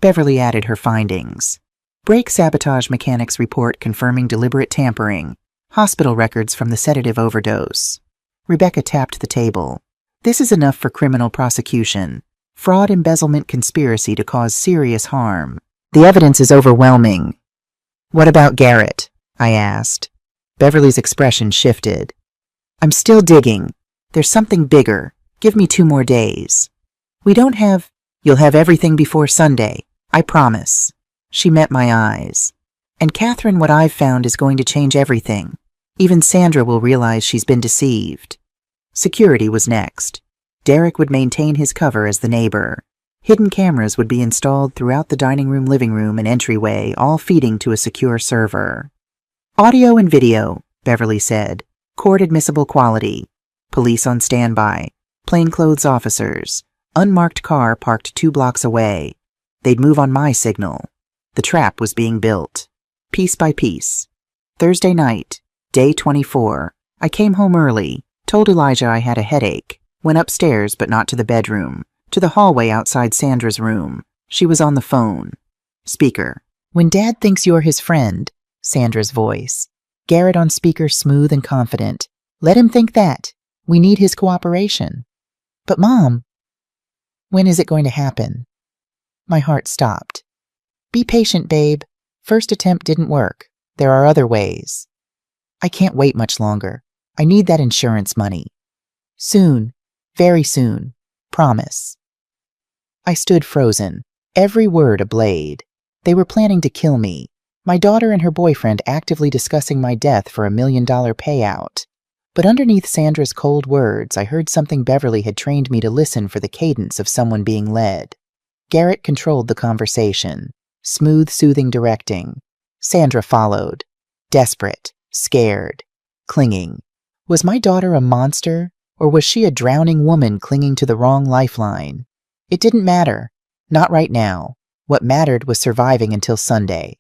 Beverly added her findings. Brake sabotage mechanics report confirming deliberate tampering. Hospital records from the sedative overdose. Rebecca tapped the table. This is enough for criminal prosecution. Fraud, embezzlement, conspiracy to cause serious harm. The evidence is overwhelming. What about Garrett? I asked. Beverly's expression shifted. I'm still digging. There's something bigger. Give me 2 more days. We don't have... You'll have everything before Sunday. I promise. She met my eyes. And Catherine, what I've found is going to change everything. Even Sandra will realize she's been deceived. Security was next. Derek would maintain his cover as the neighbor. Hidden cameras would be installed throughout the dining room, living room, and entryway, all feeding to a secure server. Audio and video, Beverly said. Court-admissible quality. Police on standby. Plainclothes officers. Unmarked car parked 2 blocks away. They'd move on my signal. The trap was being built. Piece by piece. Thursday night, day 24. I came home early, told Elijah I had a headache, went upstairs but not to the bedroom, to the hallway outside Sandra's room. She was on the phone. Speaker. When Dad thinks you're his friend, Sandra's voice. Garrett on speaker, smooth and confident. Let him think that. We need his cooperation. But Mom, when is it going to happen? My heart stopped. Be patient, babe. First attempt didn't work. There are other ways. I can't wait much longer. I need that insurance money. Soon. Very soon. Promise. I stood frozen, every word a blade. They were planning to kill me. My daughter and her boyfriend actively discussing my death for $1 million payout. But underneath Sandra's cold words, I heard something Beverly had trained me to listen for: the cadence of someone being led. Garrett controlled the conversation. Smooth, soothing directing. Sandra followed. Desperate, scared, clinging. Was my daughter a monster, or was she a drowning woman clinging to the wrong lifeline? It didn't matter. Not right now. What mattered was surviving until Sunday.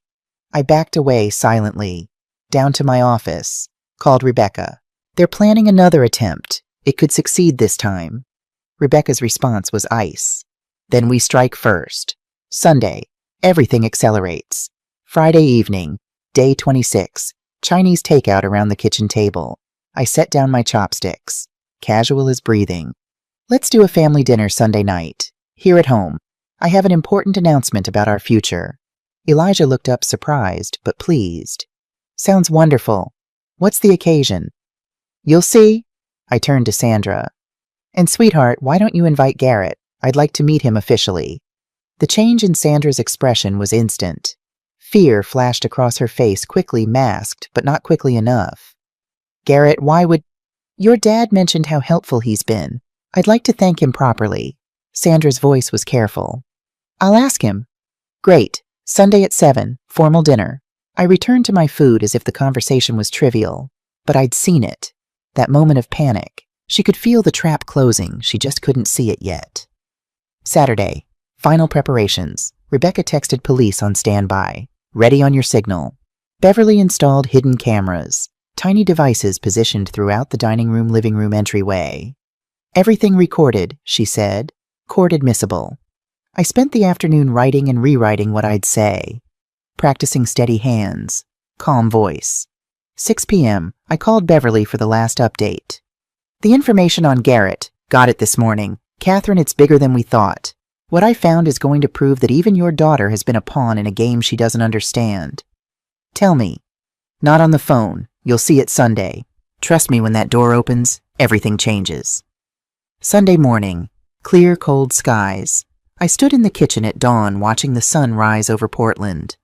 I backed away silently. Down to my office. Called Rebecca. They're planning another attempt. It could succeed this time. Rebecca's response was ice. Then we strike first. Sunday. Everything accelerates. Friday evening. Day 26. Chinese takeout around the kitchen table. I set down my chopsticks. Casual as breathing. Let's do a family dinner Sunday night. Here at home. I have an important announcement about our future. Elijah looked up surprised, but pleased. Sounds wonderful. What's the occasion? You'll see. I turned to Sandra. And sweetheart, why don't you invite Garrett? I'd like to meet him officially. The change in Sandra's expression was instant. Fear flashed across her face, quickly masked, but not quickly enough. Garrett, why would... Your dad mentioned how helpful he's been. I'd like to thank him properly. Sandra's voice was careful. I'll ask him. Great. Sunday at 7, formal dinner. I returned to my food as if the conversation was trivial. But I'd seen it. That moment of panic. She could feel the trap closing, she just couldn't see it yet. Saturday. Final preparations. Rebecca texted police on standby. Ready on your signal. Beverly installed hidden cameras. Tiny devices positioned throughout the dining room, living room entryway. Everything recorded, she said. Court admissible. I spent the afternoon writing and rewriting what I'd say. Practicing steady hands. Calm voice. 6 p.m. I called Beverly for the last update. The information on Garrett. Got it this morning. Catherine, it's bigger than we thought. What I found is going to prove that even your daughter has been a pawn in a game she doesn't understand. Tell me. Not on the phone. You'll see it Sunday. Trust me, when that door opens, everything changes. Sunday morning. Clear, cold skies. I stood in the kitchen at dawn watching the sun rise over Portland.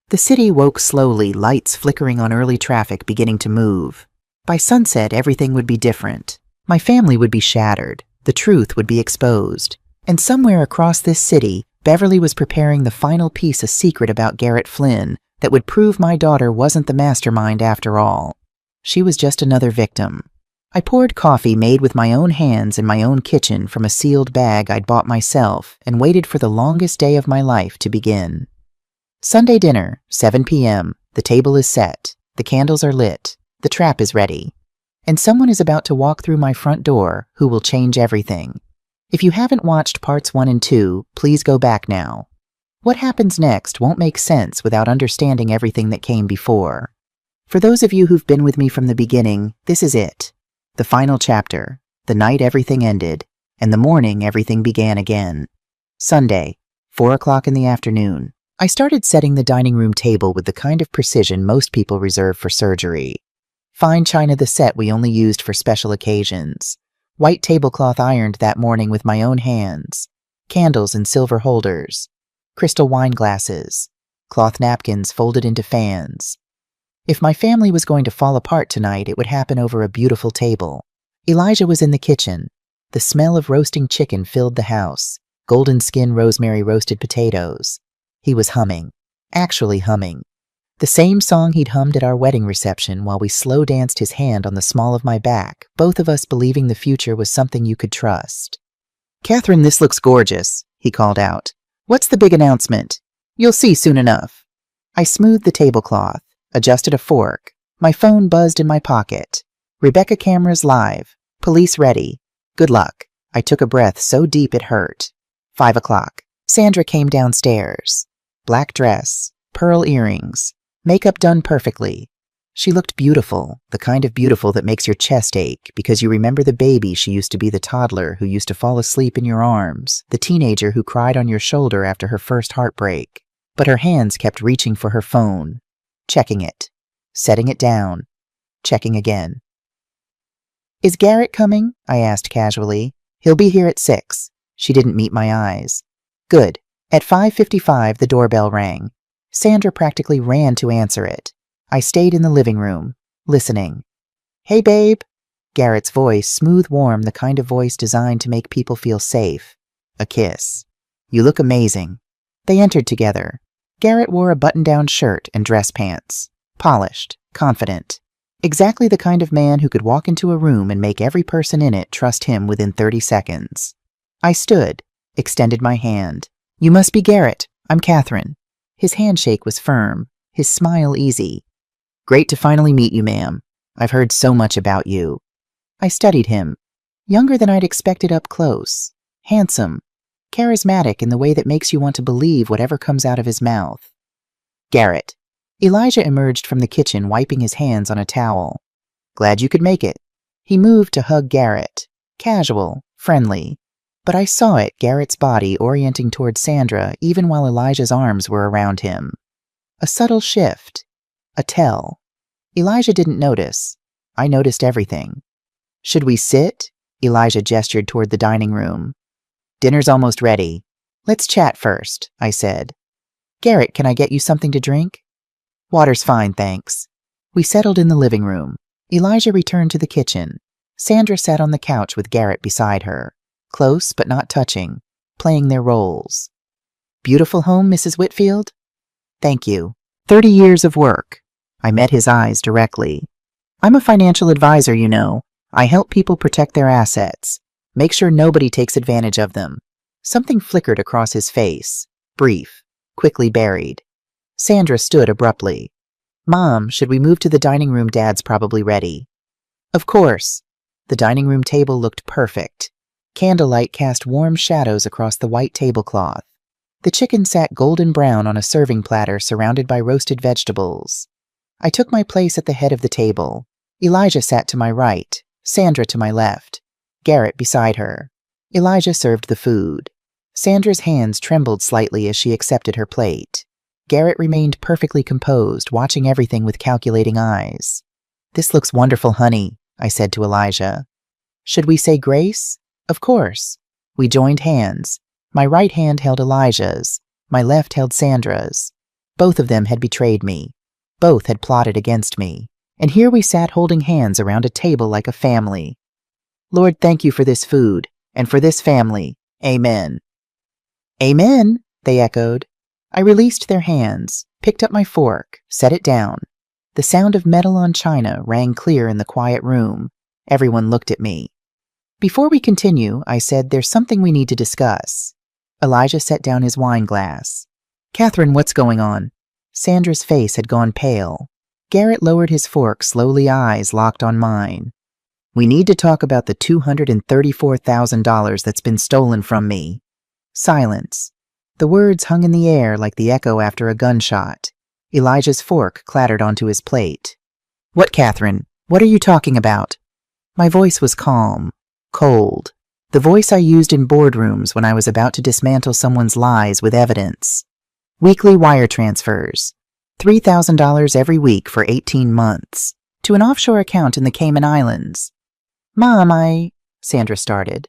The city woke slowly, lights flickering on early traffic beginning to move. By sunset, everything would be different. My family would be shattered. The truth would be exposed. And somewhere across this city, Beverly was preparing the final piece, a secret about Garrett Flynn that would prove my daughter wasn't the mastermind after all. She was just another victim. I poured coffee made with my own hands in my own kitchen from a sealed bag I'd bought myself and waited for the longest day of my life to begin. Sunday dinner, 7 p.m. The table is set. The candles are lit. The trap is ready. And someone is about to walk through my front door who will change everything. If you haven't watched parts 1 and 2, please go back now. What happens next won't make sense without understanding everything that came before. For those of you who've been with me from the beginning, this is it. The final chapter. The night everything ended, and the morning everything began again. Sunday, 4 o'clock in the afternoon. I started setting the dining room table with the kind of precision most people reserve for surgery. Fine china, the set we only used for special occasions. White tablecloth ironed that morning with my own hands. Candles in silver holders. Crystal wine glasses. Cloth napkins folded into fans. If my family was going to fall apart tonight, it would happen over a beautiful table. Elijah was in the kitchen. The smell of roasting chicken filled the house. Golden skin rosemary roasted potatoes. He was humming. Actually humming. The same song he'd hummed at our wedding reception while we slow danced, his hand on the small of my back, both of us believing the future was something you could trust. "Catherine, this looks gorgeous," he called out. "What's the big announcement?" "You'll see soon enough." I smoothed the tablecloth, adjusted a fork. My phone buzzed in my pocket. Rebecca cameras live. Police ready. Good luck. I took a breath so deep it hurt. 5 o'clock. Sandra came downstairs. Black dress, pearl earrings, makeup done perfectly. She looked beautiful, the kind of beautiful that makes your chest ache because you remember the baby she used to be, the toddler who used to fall asleep in your arms, the teenager who cried on your shoulder after her first heartbreak. But her hands kept reaching for her phone, checking it, setting it down, checking again. "Is Garrett coming?" I asked casually. "He'll be here at 6. She didn't meet my eyes. Good. At 5:55, the doorbell rang. Sandra practically ran to answer it. I stayed in the living room, listening. "Hey, babe." Garrett's voice, smooth, warm, the kind of voice designed to make people feel safe. A kiss. You look amazing. They entered together. Garrett wore a button-down shirt and dress pants. Polished, confident. Exactly the kind of man who could walk into a room and make every person in it trust him within 30 seconds. I stood, extended my hand. You must be Garrett. I'm Catherine. His handshake was firm, his smile easy. Great to finally meet you, ma'am. I've heard so much about you. I studied him. Younger than I'd expected up close. Handsome. Charismatic in the way that makes you want to believe whatever comes out of his mouth. Garrett. Elijah emerged from the kitchen, wiping his hands on a towel. Glad you could make it. He moved to hug Garrett. Casual, friendly. But I saw it, Garrett's body orienting toward Sandra even while Elijah's arms were around him. A subtle shift. A tell. Elijah didn't notice. I noticed everything. Should we sit? Elijah gestured toward the dining room. Dinner's almost ready. Let's chat first, I said. Garrett, can I get you something to drink? Water's fine, thanks. We settled in the living room. Elijah returned to the kitchen. Sandra sat on the couch with Garrett beside her. Close but not touching, playing their roles. Beautiful home, Mrs. Whitfield? Thank you. 30 years of work. I met his eyes directly. I'm a financial advisor, you know. I help people protect their assets. Make sure nobody takes advantage of them. Something flickered across his face. Brief, quickly buried. Sandra stood abruptly. Mom, should we move to the dining room? Dad's probably ready. Of course. The dining room table looked perfect. Candlelight cast warm shadows across the white tablecloth. The chicken sat golden brown on a serving platter surrounded by roasted vegetables. I took my place at the head of the table. Elijah sat to my right, Sandra to my left, Garrett beside her. Elijah served the food. Sandra's hands trembled slightly as she accepted her plate. Garrett remained perfectly composed, watching everything with calculating eyes. This looks wonderful, honey, I said to Elijah. Should we say grace? Of course. We joined hands. My right hand held Elijah's. My left held Sandra's. Both of them had betrayed me. Both had plotted against me. And here we sat holding hands around a table like a family. Lord, thank you for this food, and for this family. Amen. Amen, they echoed. I released their hands, picked up my fork, set it down. The sound of metal on china rang clear in the quiet room. Everyone looked at me. Before we continue, I said, there's something we need to discuss. Elijah set down his wine glass. Catherine, what's going on? Sandra's face had gone pale. Garrett lowered his fork, slowly, eyes locked on mine. We need to talk about the $234,000 that's been stolen from me. Silence. The words hung in the air like the echo after a gunshot. Elijah's fork clattered onto his plate. What, Catherine? What are you talking about? My voice was calm. Cold. The voice I used in boardrooms when I was about to dismantle someone's lies with evidence. Weekly wire transfers. $3,000 every week for 18 months. To an offshore account in the Cayman Islands. Mom, Sandra started.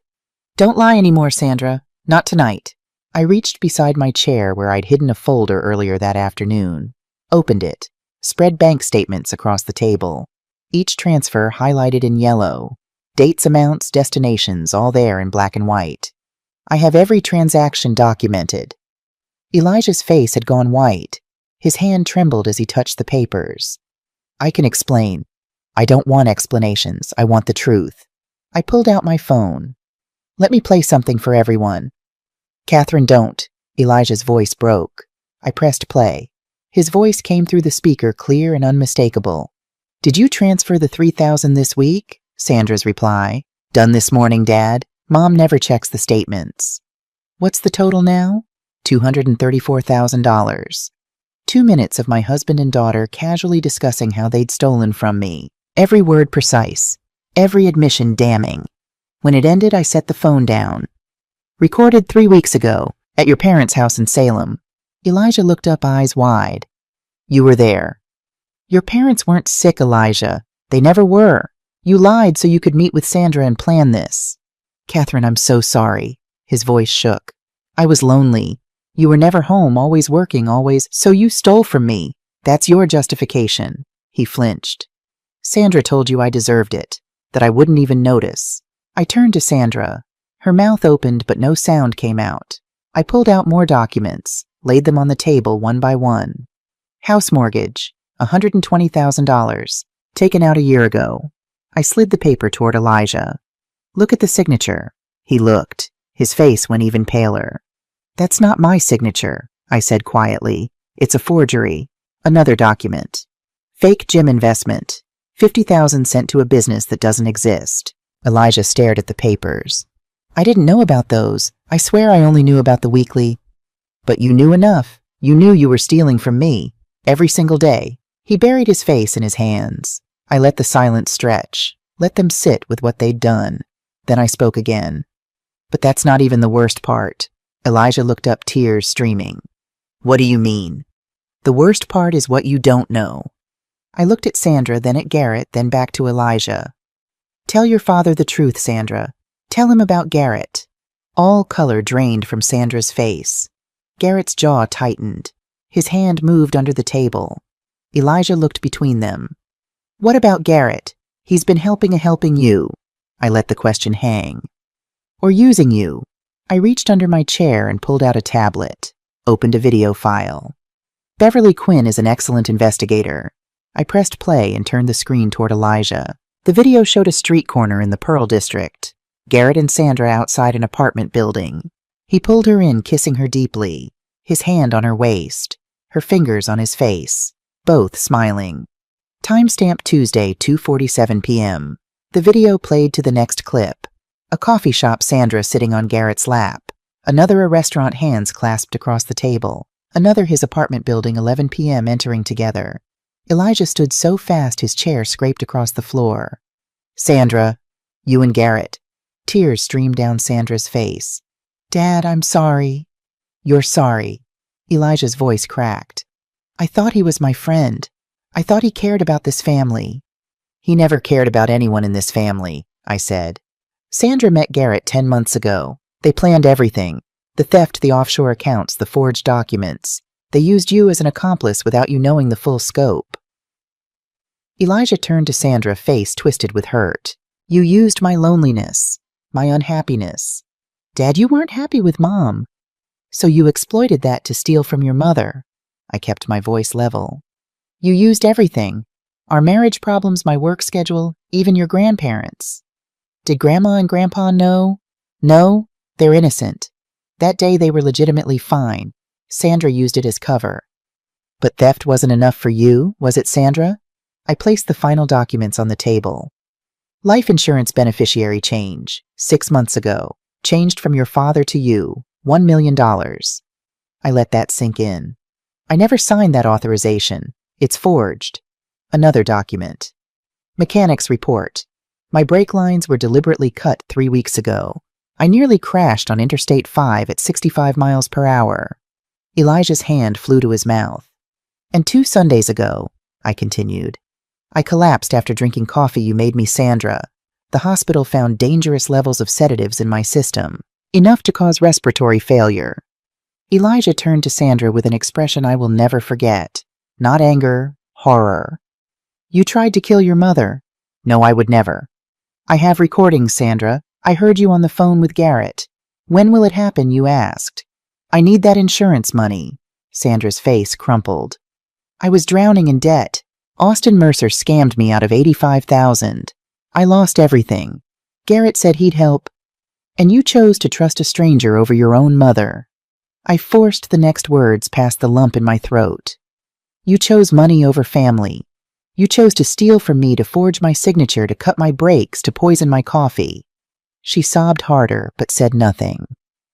Don't lie anymore, Sandra. Not tonight. I reached beside my chair where I'd hidden a folder earlier that afternoon. Opened it. Spread bank statements across the table. Each transfer highlighted in yellow. Dates, amounts, destinations, all there in black and white. I have every transaction documented. Elijah's face had gone white. His hand trembled as he touched the papers. I can explain. I don't want explanations. I want the truth. I pulled out my phone. Let me play something for everyone. Catherine, don't. Elijah's voice broke. I pressed play. His voice came through the speaker clear and unmistakable. Did you transfer the $3,000 this week? Sandra's reply. Done this morning, Dad. Mom never checks the statements. What's the total now? $234,000. 2 minutes of my husband and daughter casually discussing how they'd stolen from me. Every word precise. Every admission damning. When it ended, I set the phone down. Recorded 3 weeks ago, at your parents' house in Salem. Elijah looked up, eyes wide. You were there. Your parents weren't sick, Elijah. They never were. You lied so you could meet with Sandra and plan this. Catherine, I'm so sorry. His voice shook. I was lonely. You were never home, always working, always. So you stole from me. That's your justification. He flinched. Sandra told you I deserved it. that I wouldn't even notice. I turned to Sandra. Her mouth opened, but no sound came out. I pulled out more documents, laid them on the table one by one. House mortgage, $120,000, taken out a year ago. I slid the paper toward Elijah. Look at the signature. He looked. His face went even paler. That's not my signature, I said quietly. It's a forgery. Another document. Fake gym investment. $50,000 sent to a business that doesn't exist. Elijah stared at the papers. I didn't know about those. I swear I only knew about the weekly. But you knew enough. You knew you were stealing from me. Every single day. He buried his face in his hands. I let the silence stretch. Let them sit with what they'd done. Then I spoke again. But that's not even the worst part. Elijah looked up, tears streaming. What do you mean? The worst part is what you don't know. I looked at Sandra, then at Garrett, then back to Elijah. Tell your father the truth, Sandra. Tell him about Garrett. All color drained from Sandra's face. Garrett's jaw tightened. His hand moved under the table. Elijah looked between them. What about Garrett? He's been helping you. I let the question hang. Or using you. I reached under my chair and pulled out a tablet. Opened a video file. Beverly Quinn is an excellent investigator. I pressed play and turned the screen toward Elijah. The video showed a street corner in the Pearl District. Garrett and Sandra outside an apartment building. He pulled her in, kissing her deeply. His hand on her waist. Her fingers on his face. Both smiling. Timestamp Tuesday, 2:47 p.m. The video played to the next clip. A coffee shop, Sandra sitting on Garrett's lap. Another, a restaurant, hands clasped across the table. Another, his apartment building, 11 p.m. entering together. Elijah stood so fast his chair scraped across the floor. Sandra, you and Garrett. Tears streamed down Sandra's face. Dad, I'm sorry. You're sorry. Elijah's voice cracked. I thought he was my friend. I thought he cared about this family. He never cared about anyone in this family, I said. Sandra met Garrett 10 months ago. They planned everything. The theft, the offshore accounts, the forged documents. They used you as an accomplice without you knowing the full scope. Elijah turned to Sandra, face twisted with hurt. You used my loneliness, my unhappiness. Dad, you weren't happy with Mom. So you exploited that to steal from your mother. I kept my voice level. You used everything. Our marriage problems, my work schedule, even your grandparents. Did Grandma and Grandpa know? No, they're innocent. That day they were legitimately fine. Sandra used it as cover. But theft wasn't enough for you, was it, Sandra? I placed the final documents on the table. Life insurance beneficiary change, 6 months ago. Changed from your father to you, $1 million. I let that sink in. I never signed that authorization. It's forged. Another document. Mechanics report. My brake lines were deliberately cut 3 weeks ago. I nearly crashed on Interstate 5 at 65 miles per hour. Elijah's hand flew to his mouth. And 2 Sundays ago, I continued, I collapsed after drinking coffee you made me, Sandra. The hospital found dangerous levels of sedatives in my system, enough to cause respiratory failure. Elijah turned to Sandra with an expression I will never forget. Not anger, horror. You tried to kill your mother. No, I would never. I have recordings, Sandra. I heard you on the phone with Garrett. When will it happen, you asked. I need that insurance money. Sandra's face crumpled. I was drowning in debt. Austin Mercer scammed me out of $85,000. I lost everything. Garrett said he'd help. And you chose to trust a stranger over your own mother. I forced the next words past the lump in my throat. You chose money over family. You chose to steal from me, to forge my signature, to cut my brakes, to poison my coffee. She sobbed harder, but said nothing.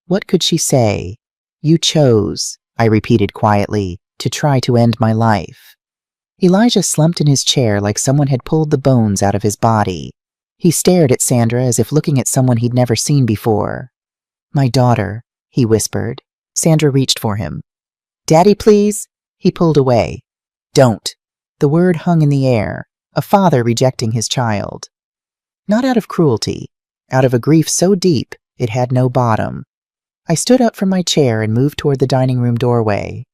What could she say? You chose, I repeated quietly, to try to end my life. Elijah slumped in his chair like someone had pulled the bones out of his body. He stared at Sandra as if looking at someone he'd never seen before. My daughter, he whispered. Sandra reached for him. Daddy, please? He pulled away. Don't. The word hung in the air, a father rejecting his child. Not out of cruelty, out of a grief so deep it had no bottom. I stood up from my chair and moved toward the dining room doorway.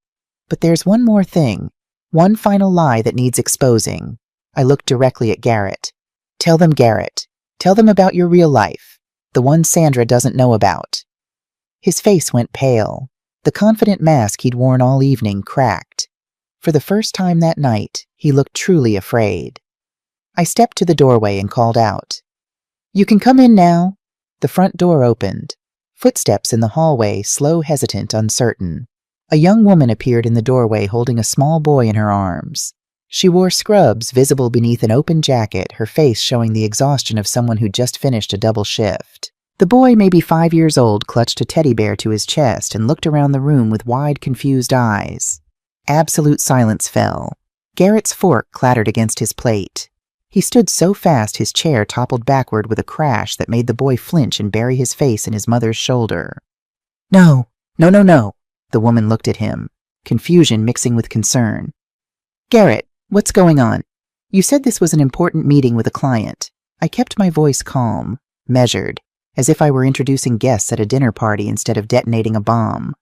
But there's one more thing, one final lie that needs exposing. I looked directly at Garrett. Tell them, Garrett, Tell them about your real life, the one Sandra doesn't know about." His face went pale. The confident mask he'd worn all evening cracked. For the first time that night, he looked truly afraid. I stepped to the doorway and called out, "You can come in now." The front door opened. Footsteps in the hallway, slow, hesitant, uncertain. A young woman appeared in the doorway holding a small boy in her arms. She wore scrubs visible beneath an open jacket, her face showing the exhaustion of someone who'd just finished a double shift. The boy, maybe 5 years old, clutched a teddy bear to his chest and looked around the room with wide, confused eyes. Absolute silence fell. Garrett's fork clattered against his plate. He stood so fast his chair toppled backward with a crash that made the boy flinch and bury his face in his mother's shoulder. "No, no, no, no." The woman looked at him, confusion mixing with concern. "Garrett, what's going on? You said this was an important meeting with a client." I kept my voice calm, measured, as if I were introducing guests at a dinner party instead of detonating a bomb.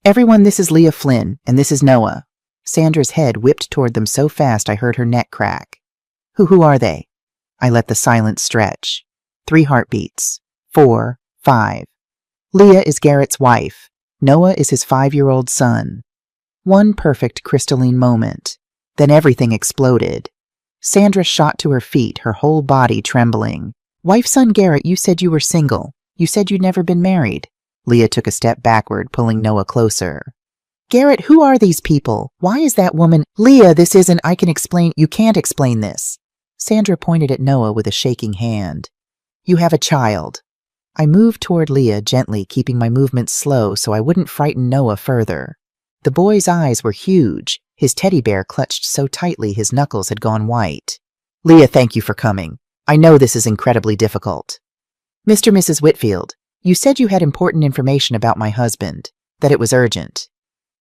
"Everyone, this is Leah Flynn, and this is Noah." Sandra's head whipped toward them so fast I heard her neck crack. Who are they?" I let the silence stretch. 3 heartbeats. 4, 5. Leah is Garrett's wife. Noah is his 5-year-old son. One perfect crystalline moment. Then everything exploded. Sandra shot to her feet, her whole body trembling. "Wife-son Garrett, you said you were single. You said you'd never been married." Leah took a step backward, pulling Noah closer. "Garrett, who are these people? Why is that woman—" "Leah, this isn't— I can explain— You can't explain this." Sandra pointed at Noah with a shaking hand. "You have a child." I moved toward Leah gently, keeping my movements slow so I wouldn't frighten Noah further. The boy's eyes were huge, his teddy bear clutched so tightly his knuckles had gone white. "Leah, thank you for coming. I know this is incredibly difficult." "Mr. and Mrs. Whitfield, you said you had important information about my husband, that it was urgent.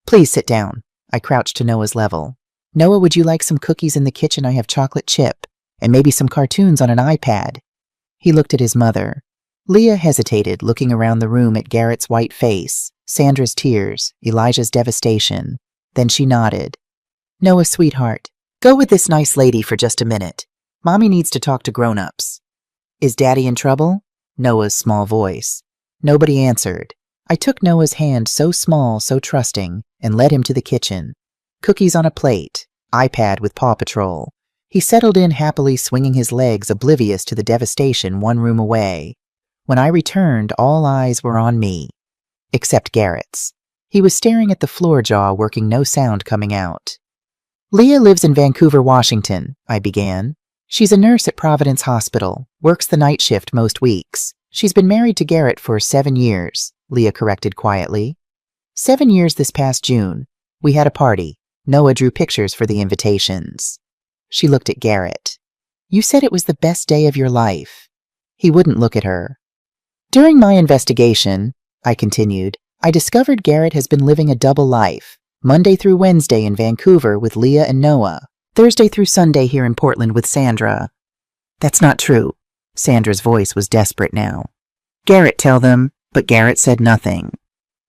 Please sit down." I crouched to Noah's level. "Noah, would you like some cookies in the kitchen? I have chocolate chip, and maybe some cartoons on an iPad." He looked at his mother. Leah hesitated, looking around the room at Garrett's white face, Sandra's tears, Elijah's devastation. Then she nodded. "Noah, sweetheart, go with this nice lady for just a minute. Mommy needs to talk to grown-ups." "Is Daddy in trouble?" Noah's small voice. Nobody answered. I took Noah's hand, so small, so trusting, and led him to the kitchen. Cookies on a plate, iPad with Paw Patrol. He settled in happily, swinging his legs, oblivious to the devastation one room away. When I returned, all eyes were on me. Except Garrett's. He was staring at the floor jaw, working no sound coming out. "Leah lives in Vancouver, Washington," I began. "She's a nurse at Providence Hospital, works the night shift most weeks. She's been married to Garrett for 7 years, Leah corrected quietly. 7 years this past June. We had a party. Noah drew pictures for the invitations." She looked at Garrett. "You said it was the best day of your life." He wouldn't look at her. "During my investigation," I continued, "I discovered Garrett has been living a double life, Monday through Wednesday in Vancouver with Leah and Noah, Thursday through Sunday here in Portland with Sandra." "That's not true." Sandra's voice was desperate now. "Garrett, tell them," but Garrett said nothing.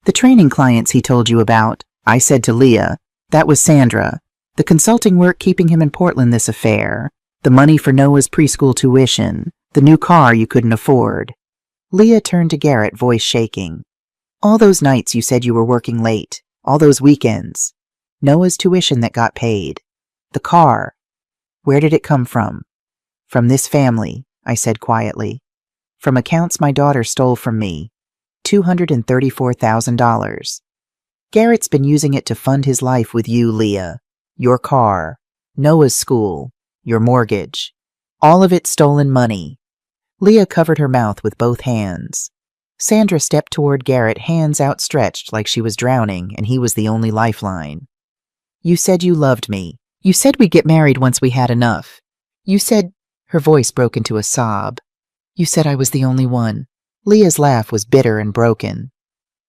"The training clients he told you about," I said to Leah, "that was Sandra. The consulting work keeping him in Portland, this affair. The money for Noah's preschool tuition. The new car you couldn't afford." Leah turned to Garrett, voice shaking. "All those nights you said you were working late. All those weekends. Noah's tuition that got paid. The car. Where did it come from?" "From this family," I said quietly. "From accounts my daughter stole from me. $234,000. Garrett's been using it to fund his life with you, Leah. Your car. Noah's school. Your mortgage. All of it stolen money." Leah covered her mouth with both hands. Sandra stepped toward Garrett, hands outstretched like she was drowning, and he was the only lifeline. "You said you loved me. You said we'd get married once we had enough. You said—" Her voice broke into a sob. "You said I was the only one." Leah's laugh was bitter and broken.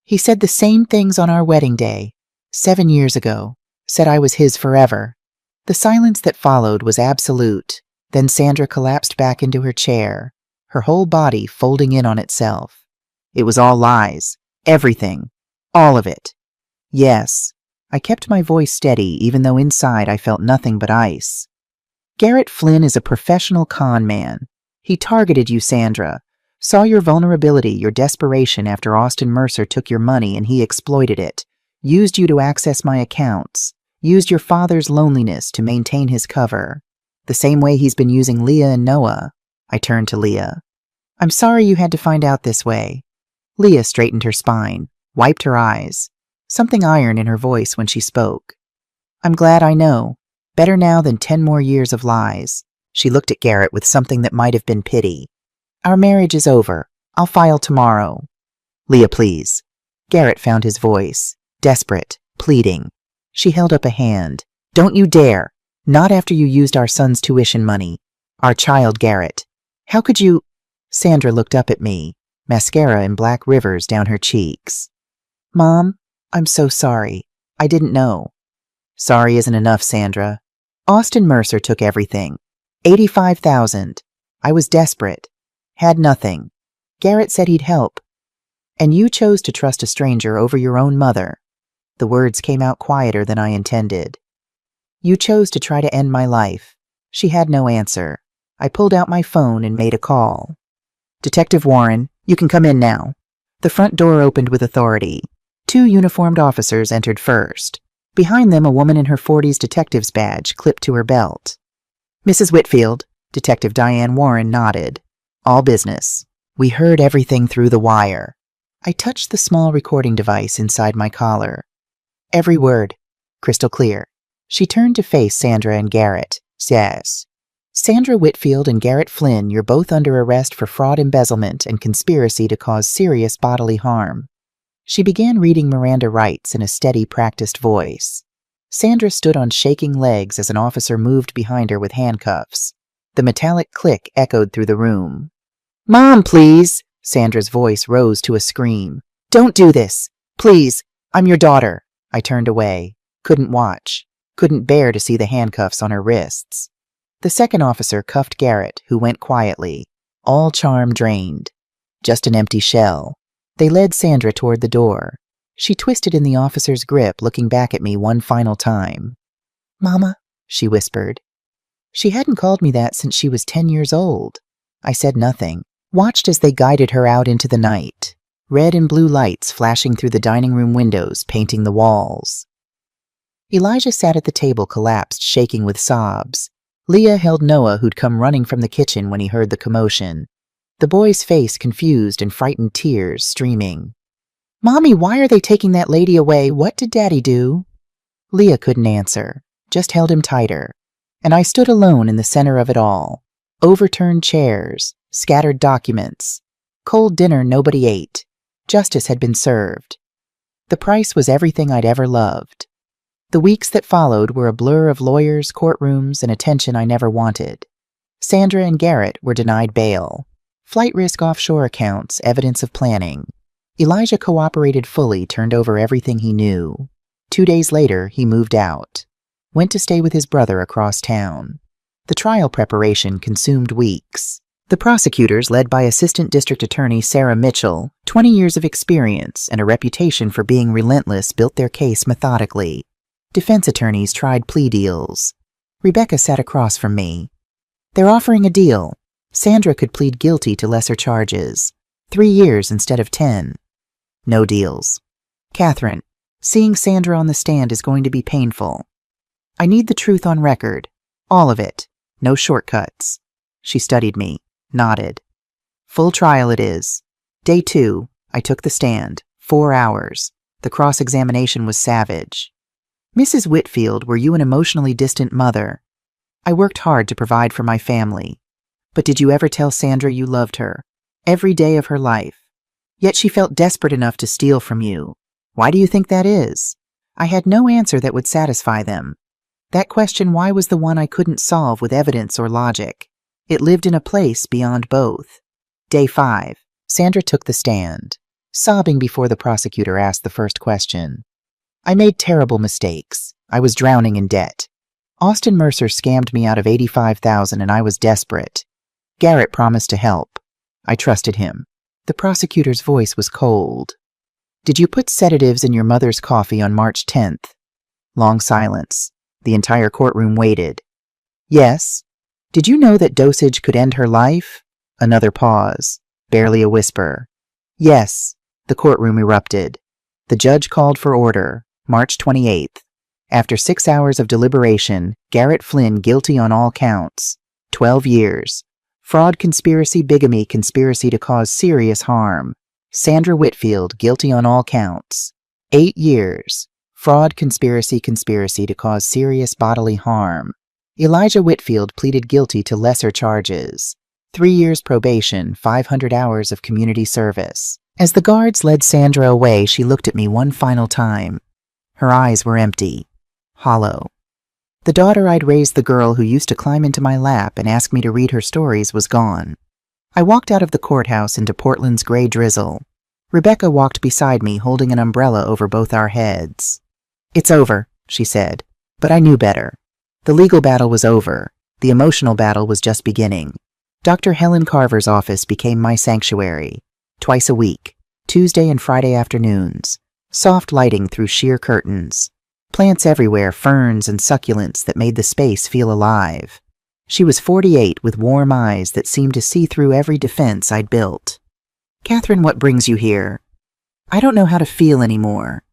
"He said the same things on our wedding day, 7 years ago. Said I was his forever." The silence that followed was absolute. Then Sandra collapsed back into her chair, her whole body folding in on itself. It was all lies. Everything. All of it. Yes. I kept my voice steady, even though inside I felt nothing but ice. "Garrett Flynn is a professional con man. He targeted you, Sandra. Saw your vulnerability, your desperation after Austin Mercer took your money and he exploited it. Used you to access my accounts. Used your father's loneliness to maintain his cover. The same way he's been using Leah and Noah. I turned to Leah. I'm sorry you had to find out this way. Leah straightened her spine, wiped her eyes. Something iron in her voice when she spoke. I'm glad I know. Better now than 10 more years of lies. She looked at Garrett with something that might have been pity. Our marriage is over. I'll file tomorrow. Leah, please. Garrett found his voice, desperate, pleading. She held up a hand. Don't you dare. Not after you used our son's tuition money. Our child, Garrett. How could you? Sandra looked up at me, mascara in black rivers down her cheeks. Mom, I'm so sorry. I didn't know. Sorry isn't enough, Sandra. Austin Mercer took everything. $85,000. I was desperate. Had nothing. Garrett said he'd help. And you chose to trust a stranger over your own mother. The words came out quieter than I intended. You chose to try to end my life. She had no answer. I pulled out my phone and made a call. Detective Warren, you can come in now. The front door opened with authority. 2 uniformed officers entered first. Behind them, a woman in her 40s detective's badge clipped to her belt. Mrs. Whitfield, Detective Diane Warren nodded. All business. We heard everything through the wire. I touched the small recording device inside my collar. Every word. Crystal clear. She turned to face Sandra and Garrett. Yes. Sandra Whitfield and Garrett Flynn, you're both under arrest for fraud, embezzlement, and conspiracy to cause serious bodily harm. She began reading Miranda rights in a steady, practiced voice. Sandra stood on shaking legs as an officer moved behind her with handcuffs. The metallic click echoed through the room. Mom, please! Sandra's voice rose to a scream. Don't do this! Please! I'm your daughter! I turned away. Couldn't watch. Couldn't bear to see the handcuffs on her wrists. The second officer cuffed Garrett, who went quietly. All charm drained. Just an empty shell. They led Sandra toward the door. She twisted in the officer's grip, looking back at me one final time. Mama, she whispered. She hadn't called me that since she was 10 years old. I said nothing, watched as they guided her out into the night. Red and blue lights flashing through the dining room windows, painting the walls. Elijah sat at the table, collapsed, shaking with sobs. Leah held Noah, who'd come running from the kitchen when he heard the commotion. The boy's face confused and frightened, tears streaming. Mommy, why are they taking that lady away? What did Daddy do? Leah couldn't answer, just held him tighter. And I stood alone in the center of it all. Overturned chairs, scattered documents. Cold dinner nobody ate. Justice had been served. The price was everything I'd ever loved. The weeks that followed were a blur of lawyers, courtrooms, and attention I never wanted. Sandra and Garrett were denied bail. Flight risk offshore accounts, evidence of planning. Elijah cooperated fully, turned over everything he knew. 2 days later, he moved out. Went to stay with his brother across town. The trial preparation consumed weeks. The prosecutors, led by Assistant District Attorney Sarah Mitchell, 20 years of experience and a reputation for being relentless, built their case methodically. Defense attorneys tried plea deals. Rebecca sat across from me. They're offering a deal. Sandra could plead guilty to lesser charges. 3 years instead of 10. No deals. Catherine, seeing Sandra on the stand is going to be painful. I need the truth on record. All of it. No shortcuts. She studied me, nodded. Full trial it is. Day 2, I took the stand. 4 hours. The cross-examination was savage. Mrs. Whitfield, were you an emotionally distant mother? I worked hard to provide for my family. But did you ever tell Sandra you loved her? Every day of her life. Yet she felt desperate enough to steal from you. Why do you think that is? I had no answer that would satisfy them. That question, why, was the one I couldn't solve with evidence or logic. It lived in a place beyond both. Day 5. Sandra took the stand. Sobbing before the prosecutor asked the first question. I made terrible mistakes. I was drowning in debt. Austin Mercer scammed me out of $85,000 and I was desperate. Garrett promised to help. I trusted him. The prosecutor's voice was cold. Did you put sedatives in your mother's coffee on March 10th? Long silence. The entire courtroom waited. Yes. Did you know that dosage could end her life? Another pause. Barely a whisper. Yes. The courtroom erupted. The judge called for order. March 28th. After 6 hours of deliberation, Garrett Flynn guilty on all counts. 12 years. Fraud, conspiracy, bigamy, conspiracy to cause serious harm. Sandra Whitfield guilty on all counts. 8 years. Fraud, conspiracy, conspiracy to cause serious bodily harm. Elijah Whitfield pleaded guilty to lesser charges. 3 years probation, 500 hours of community service. As the guards led Sandra away, she looked at me one final time. Her eyes were empty, hollow. The daughter I'd raised, the girl who used to climb into my lap and ask me to read her stories, was gone. I walked out of the courthouse into Portland's gray drizzle. Rebecca walked beside me, holding an umbrella over both our heads. It's over, she said, but I knew better. The legal battle was over. The emotional battle was just beginning. Dr. Helen Carver's office became my sanctuary. Twice a week, Tuesday and Friday afternoons. Soft lighting through sheer curtains. Plants everywhere, ferns and succulents that made the space feel alive. She was 48 with warm eyes that seemed to see through every defense I'd built. Catherine, what brings you here? I don't know how to feel anymore.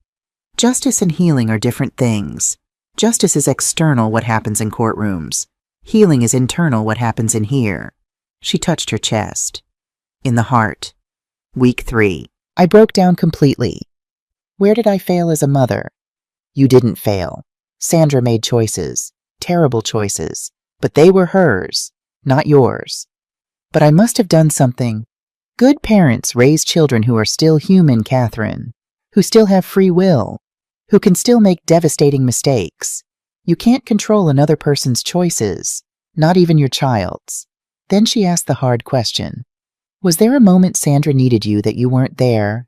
Justice and healing are different things. Justice is external, what happens in courtrooms. Healing is internal, what happens in here. She touched her chest. In the heart. Week 3. I broke down completely. Where did I fail as a mother? You didn't fail. Sandra made choices. Terrible choices. But they were hers, not yours. But I must have done something. Good parents raise children who are still human, Catherine. Who still have free will. Who can still make devastating mistakes. You can't control another person's choices. Not even your child's. Then she asked the hard question. Was there a moment Sandra needed you that you weren't there?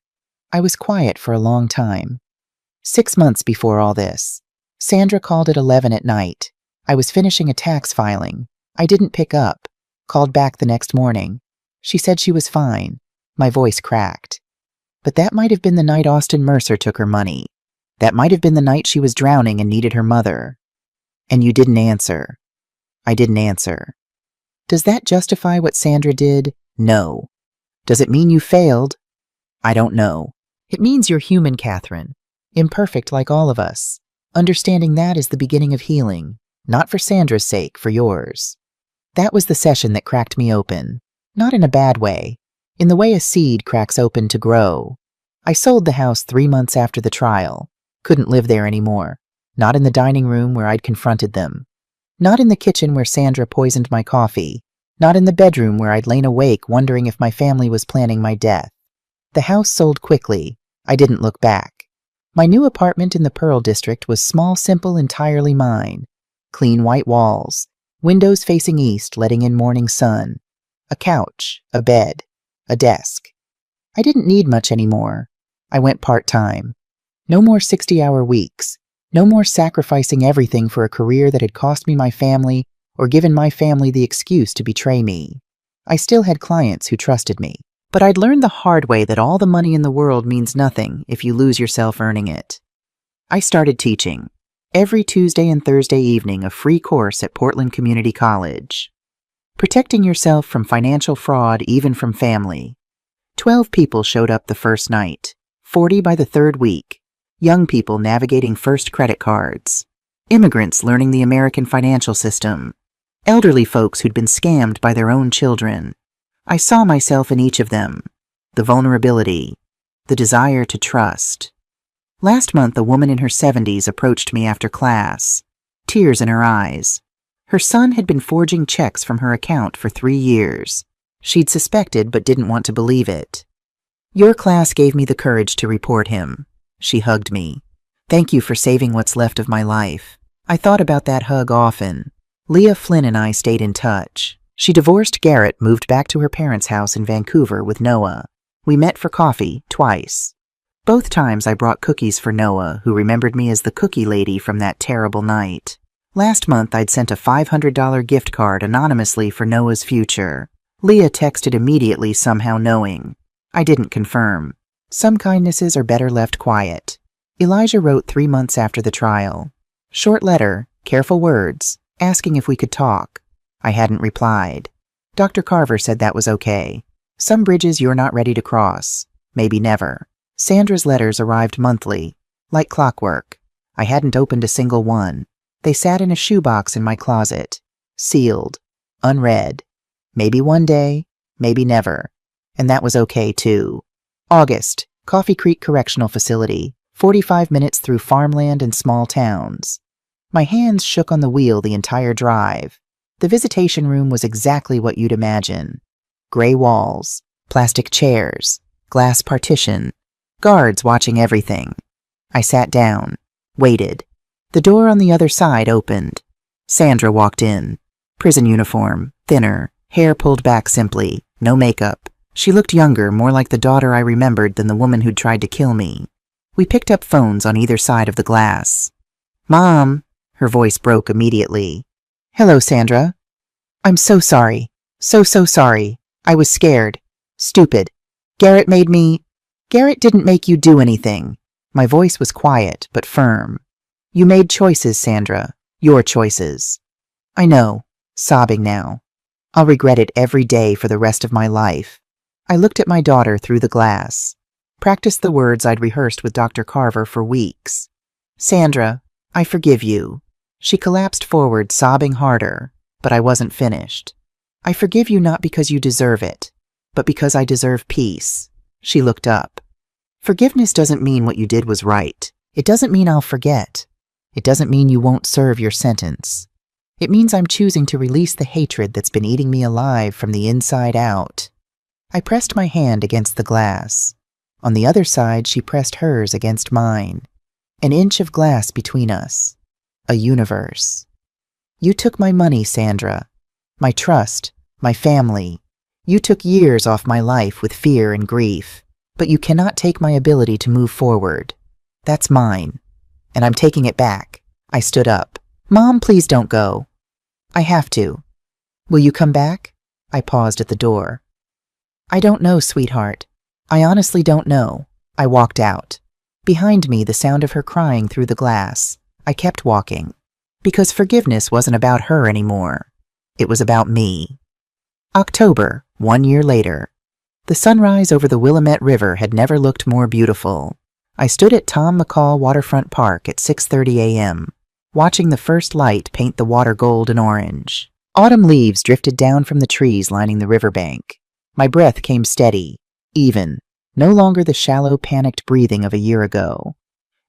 I was quiet for a long time. 6 months before all this. Sandra called at 11 at night. I was finishing a tax filing. I didn't pick up. Called back the next morning. She said she was fine. My voice cracked. But that might have been the night Austin Mercer took her money. That might have been the night she was drowning and needed her mother. And you didn't answer. I didn't answer. Does that justify what Sandra did? No. Does it mean you failed? I don't know. It means you're human, Catherine. Imperfect like all of us. Understanding that is the beginning of healing. Not for Sandra's sake, for yours. That was the session that cracked me open. Not in a bad way. In the way a seed cracks open to grow. I sold the house 3 months after the trial. Couldn't live there anymore. Not in the dining room where I'd confronted them. Not in the kitchen where Sandra poisoned my coffee. Not in the bedroom where I'd lain awake wondering if my family was planning my death. The house sold quickly. I didn't look back. My new apartment in the Pearl District was small, simple, entirely mine. Clean white walls. Windows facing east, letting in morning sun. A couch, a bed, a desk. I didn't need much anymore. I went part-time. No more 60-hour weeks. No more sacrificing everything for a career that had cost me my family or given my family the excuse to betray me. I still had clients who trusted me, but I'd learned the hard way that all the money in the world means nothing if you lose yourself earning it. I started teaching. Every Tuesday and Thursday evening, a free course at Portland Community College. Protecting yourself from financial fraud, even from family. 12 people showed up the first night. 40 by the third week. Young people navigating first credit cards. Immigrants learning the American financial system. Elderly folks who'd been scammed by their own children. I saw myself in each of them. The vulnerability. The desire to trust. Last month, a woman in her 70s approached me after class. Tears in her eyes. Her son had been forging checks from her account for 3 years. She'd suspected but didn't want to believe it. Your class gave me the courage to report him. She hugged me. Thank you for saving what's left of my life. I thought about that hug often. Leah Flynn and I stayed in touch. She divorced Garrett, moved back to her parents' house in Vancouver with Noah. We met for coffee twice. Both times I brought cookies for Noah, who remembered me as the cookie lady from that terrible night. Last month I'd sent a $500 gift card anonymously for Noah's future. Leah texted immediately, somehow knowing. I didn't confirm. Some kindnesses are better left quiet. Elijah wrote 3 months after the trial. Short letter, careful words, asking if we could talk. I hadn't replied. Dr. Carver said that was okay. Some bridges you're not ready to cross. Maybe never. Sandra's letters arrived monthly, like clockwork. I hadn't opened a single one. They sat in a shoebox in my closet, sealed, unread. Maybe one day, maybe never. And that was okay too. August, Coffee Creek Correctional Facility, 45 minutes through farmland and small towns. My hands shook on the wheel the entire drive. The visitation room was exactly what you'd imagine. Gray walls, plastic chairs, glass partition, guards watching everything. I sat down, waited. The door on the other side opened. Sandra walked in. Prison uniform, thinner, hair pulled back simply, no makeup. She looked younger, more like the daughter I remembered than the woman who'd tried to kill me. We picked up phones on either side of the glass. "Mom," her voice broke immediately. "Hello, Sandra. I'm so sorry. So sorry. I was scared. Stupid. Garrett didn't make you do anything." My voice was quiet, but firm. "You made choices, Sandra. Your choices." "I know," sobbing now. "I'll regret it every day for the rest of my life." I looked at my daughter through the glass. Practiced the words I'd rehearsed with Dr. Carver for weeks. "Sandra, I forgive you." She collapsed forward, sobbing harder, but I wasn't finished. "I forgive you not because you deserve it, but because I deserve peace." She looked up. "Forgiveness doesn't mean what you did was right. It doesn't mean I'll forget. It doesn't mean you won't serve your sentence. It means I'm choosing to release the hatred that's been eating me alive from the inside out." I pressed my hand against the glass. On the other side, she pressed hers against mine. An inch of glass between us. A universe. "You took my money, Sandra. My trust, my family. You took years off my life with fear and grief, but you cannot take my ability to move forward. That's mine, and I'm taking it back." I stood up. "Mom, please don't go." "I have to." "Will you come back?" I paused at the door. "I don't know, sweetheart. I honestly don't know." I walked out. Behind me, the sound of her crying through the glass. I kept walking. Because forgiveness wasn't about her anymore. It was about me. October, 1 year later. The sunrise over the Willamette River had never looked more beautiful. I stood at Tom McCall Waterfront Park at 6:30 a.m., watching the first light paint the water gold and orange. Autumn leaves drifted down from the trees lining the riverbank. My breath came steady, even, no longer the shallow, panicked breathing of a year ago.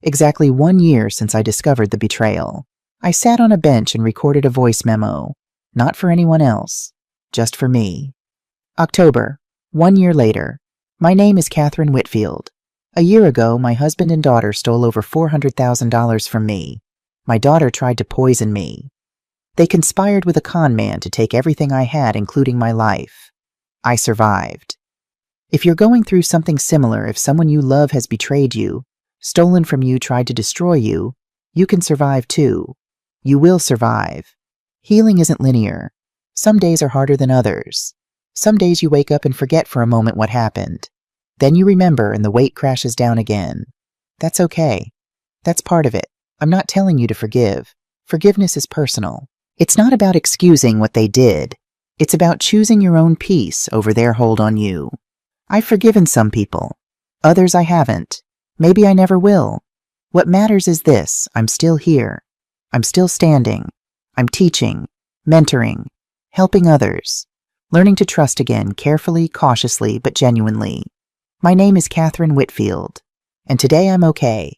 Exactly 1 year since I discovered the betrayal. I sat on a bench and recorded a voice memo. Not for anyone else, just for me. October, 1 year later. My name is Catherine Whitfield. A year ago, my husband and daughter stole over $400,000 from me. My daughter tried to poison me. They conspired with a con man to take everything I had, including my life. I survived. If you're going through something similar, if someone you love has betrayed you, stolen from you, tried to destroy you, you can survive too. You will survive. Healing isn't linear. Some days are harder than others. Some days you wake up and forget for a moment what happened. Then you remember and the weight crashes down again. That's okay. That's part of it. I'm not telling you to forgive. Forgiveness is personal. It's not about excusing what they did. It's about choosing your own peace over their hold on you. I've forgiven some people. Others I haven't. Maybe I never will. What matters is this: I'm still here. I'm still standing. I'm teaching, mentoring, helping others, learning to trust again, carefully, cautiously, but genuinely. My name is Catherine Whitfield, and today I'm okay.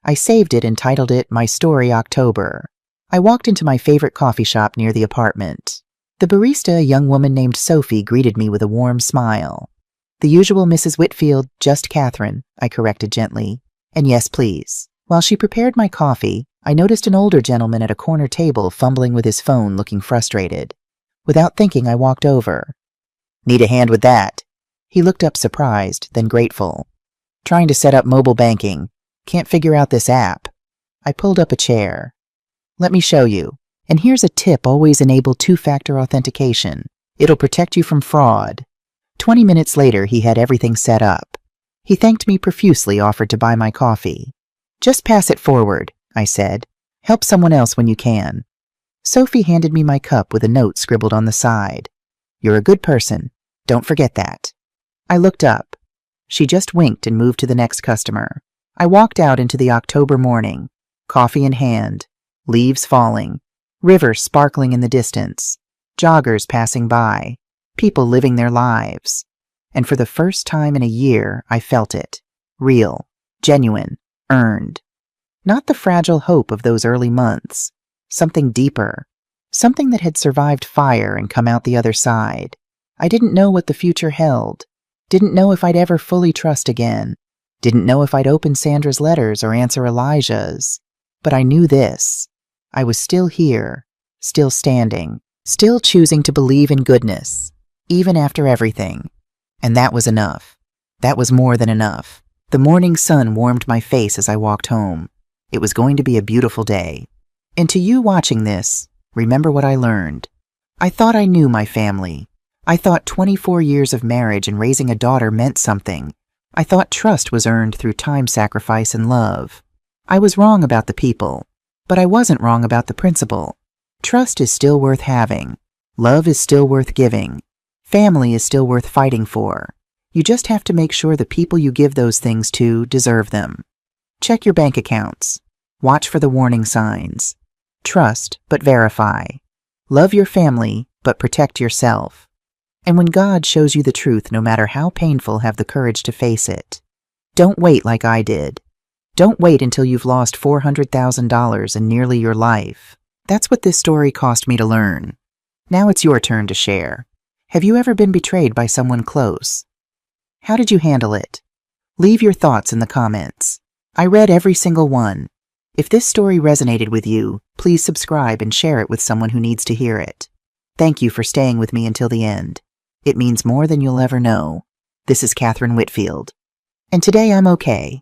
I saved it and titled it My Story October. I walked into my favorite coffee shop near the apartment. The barista, a young woman named Sophie, greeted me with a warm smile. "The usual Mrs. Whitfield, just Catherine," I corrected gently. "And yes, please." While she prepared my coffee, I noticed an older gentleman at a corner table fumbling with his phone, looking frustrated. Without thinking, I walked over. "Need a hand with that?" He looked up surprised, then grateful. "Trying to set up mobile banking. Can't figure out this app." I pulled up a chair. "Let me show you. And here's a tip: always enable two-factor authentication. It'll protect you from fraud." 20 minutes later, he had everything set up. He thanked me profusely, offered to buy my coffee. "Just pass it forward," I said. "Help someone else when you can." Sophie handed me my cup with a note scribbled on the side. You're a good person. Don't forget that. I looked up. She just winked and moved to the next customer. I walked out into the October morning, coffee in hand, leaves falling, rivers sparkling in the distance, joggers passing by, people living their lives. And for the first time in a year, I felt it. Real, genuine, earned. Not the fragile hope of those early months. Something deeper. Something that had survived fire and come out the other side. I didn't know what the future held. Didn't know if I'd ever fully trust again. Didn't know if I'd open Sandra's letters or answer Elijah's. But I knew this. I was still here, still standing, still choosing to believe in goodness, even after everything. And that was enough. That was more than enough. The morning sun warmed my face as I walked home. It was going to be a beautiful day. And to you watching this, remember what I learned. I thought I knew my family. I thought 24 years of marriage and raising a daughter meant something. I thought trust was earned through time, sacrifice, and love. I was wrong about the people, but I wasn't wrong about the principle. Trust is still worth having. Love is still worth giving. Family is still worth fighting for. You just have to make sure the people you give those things to deserve them. Check your bank accounts. Watch for the warning signs. Trust, but verify. Love your family, but protect yourself. And when God shows you the truth, no matter how painful, have the courage to face it. Don't wait like I did. Don't wait until you've lost $400,000 and nearly your life. That's what this story cost me to learn. Now it's your turn to share. Have you ever been betrayed by someone close? How did you handle it? Leave your thoughts in the comments. I read every single one. If this story resonated with you, please subscribe and share it with someone who needs to hear it. Thank you for staying with me until the end. It means more than you'll ever know. This is Catherine Whitfield. And today I'm okay.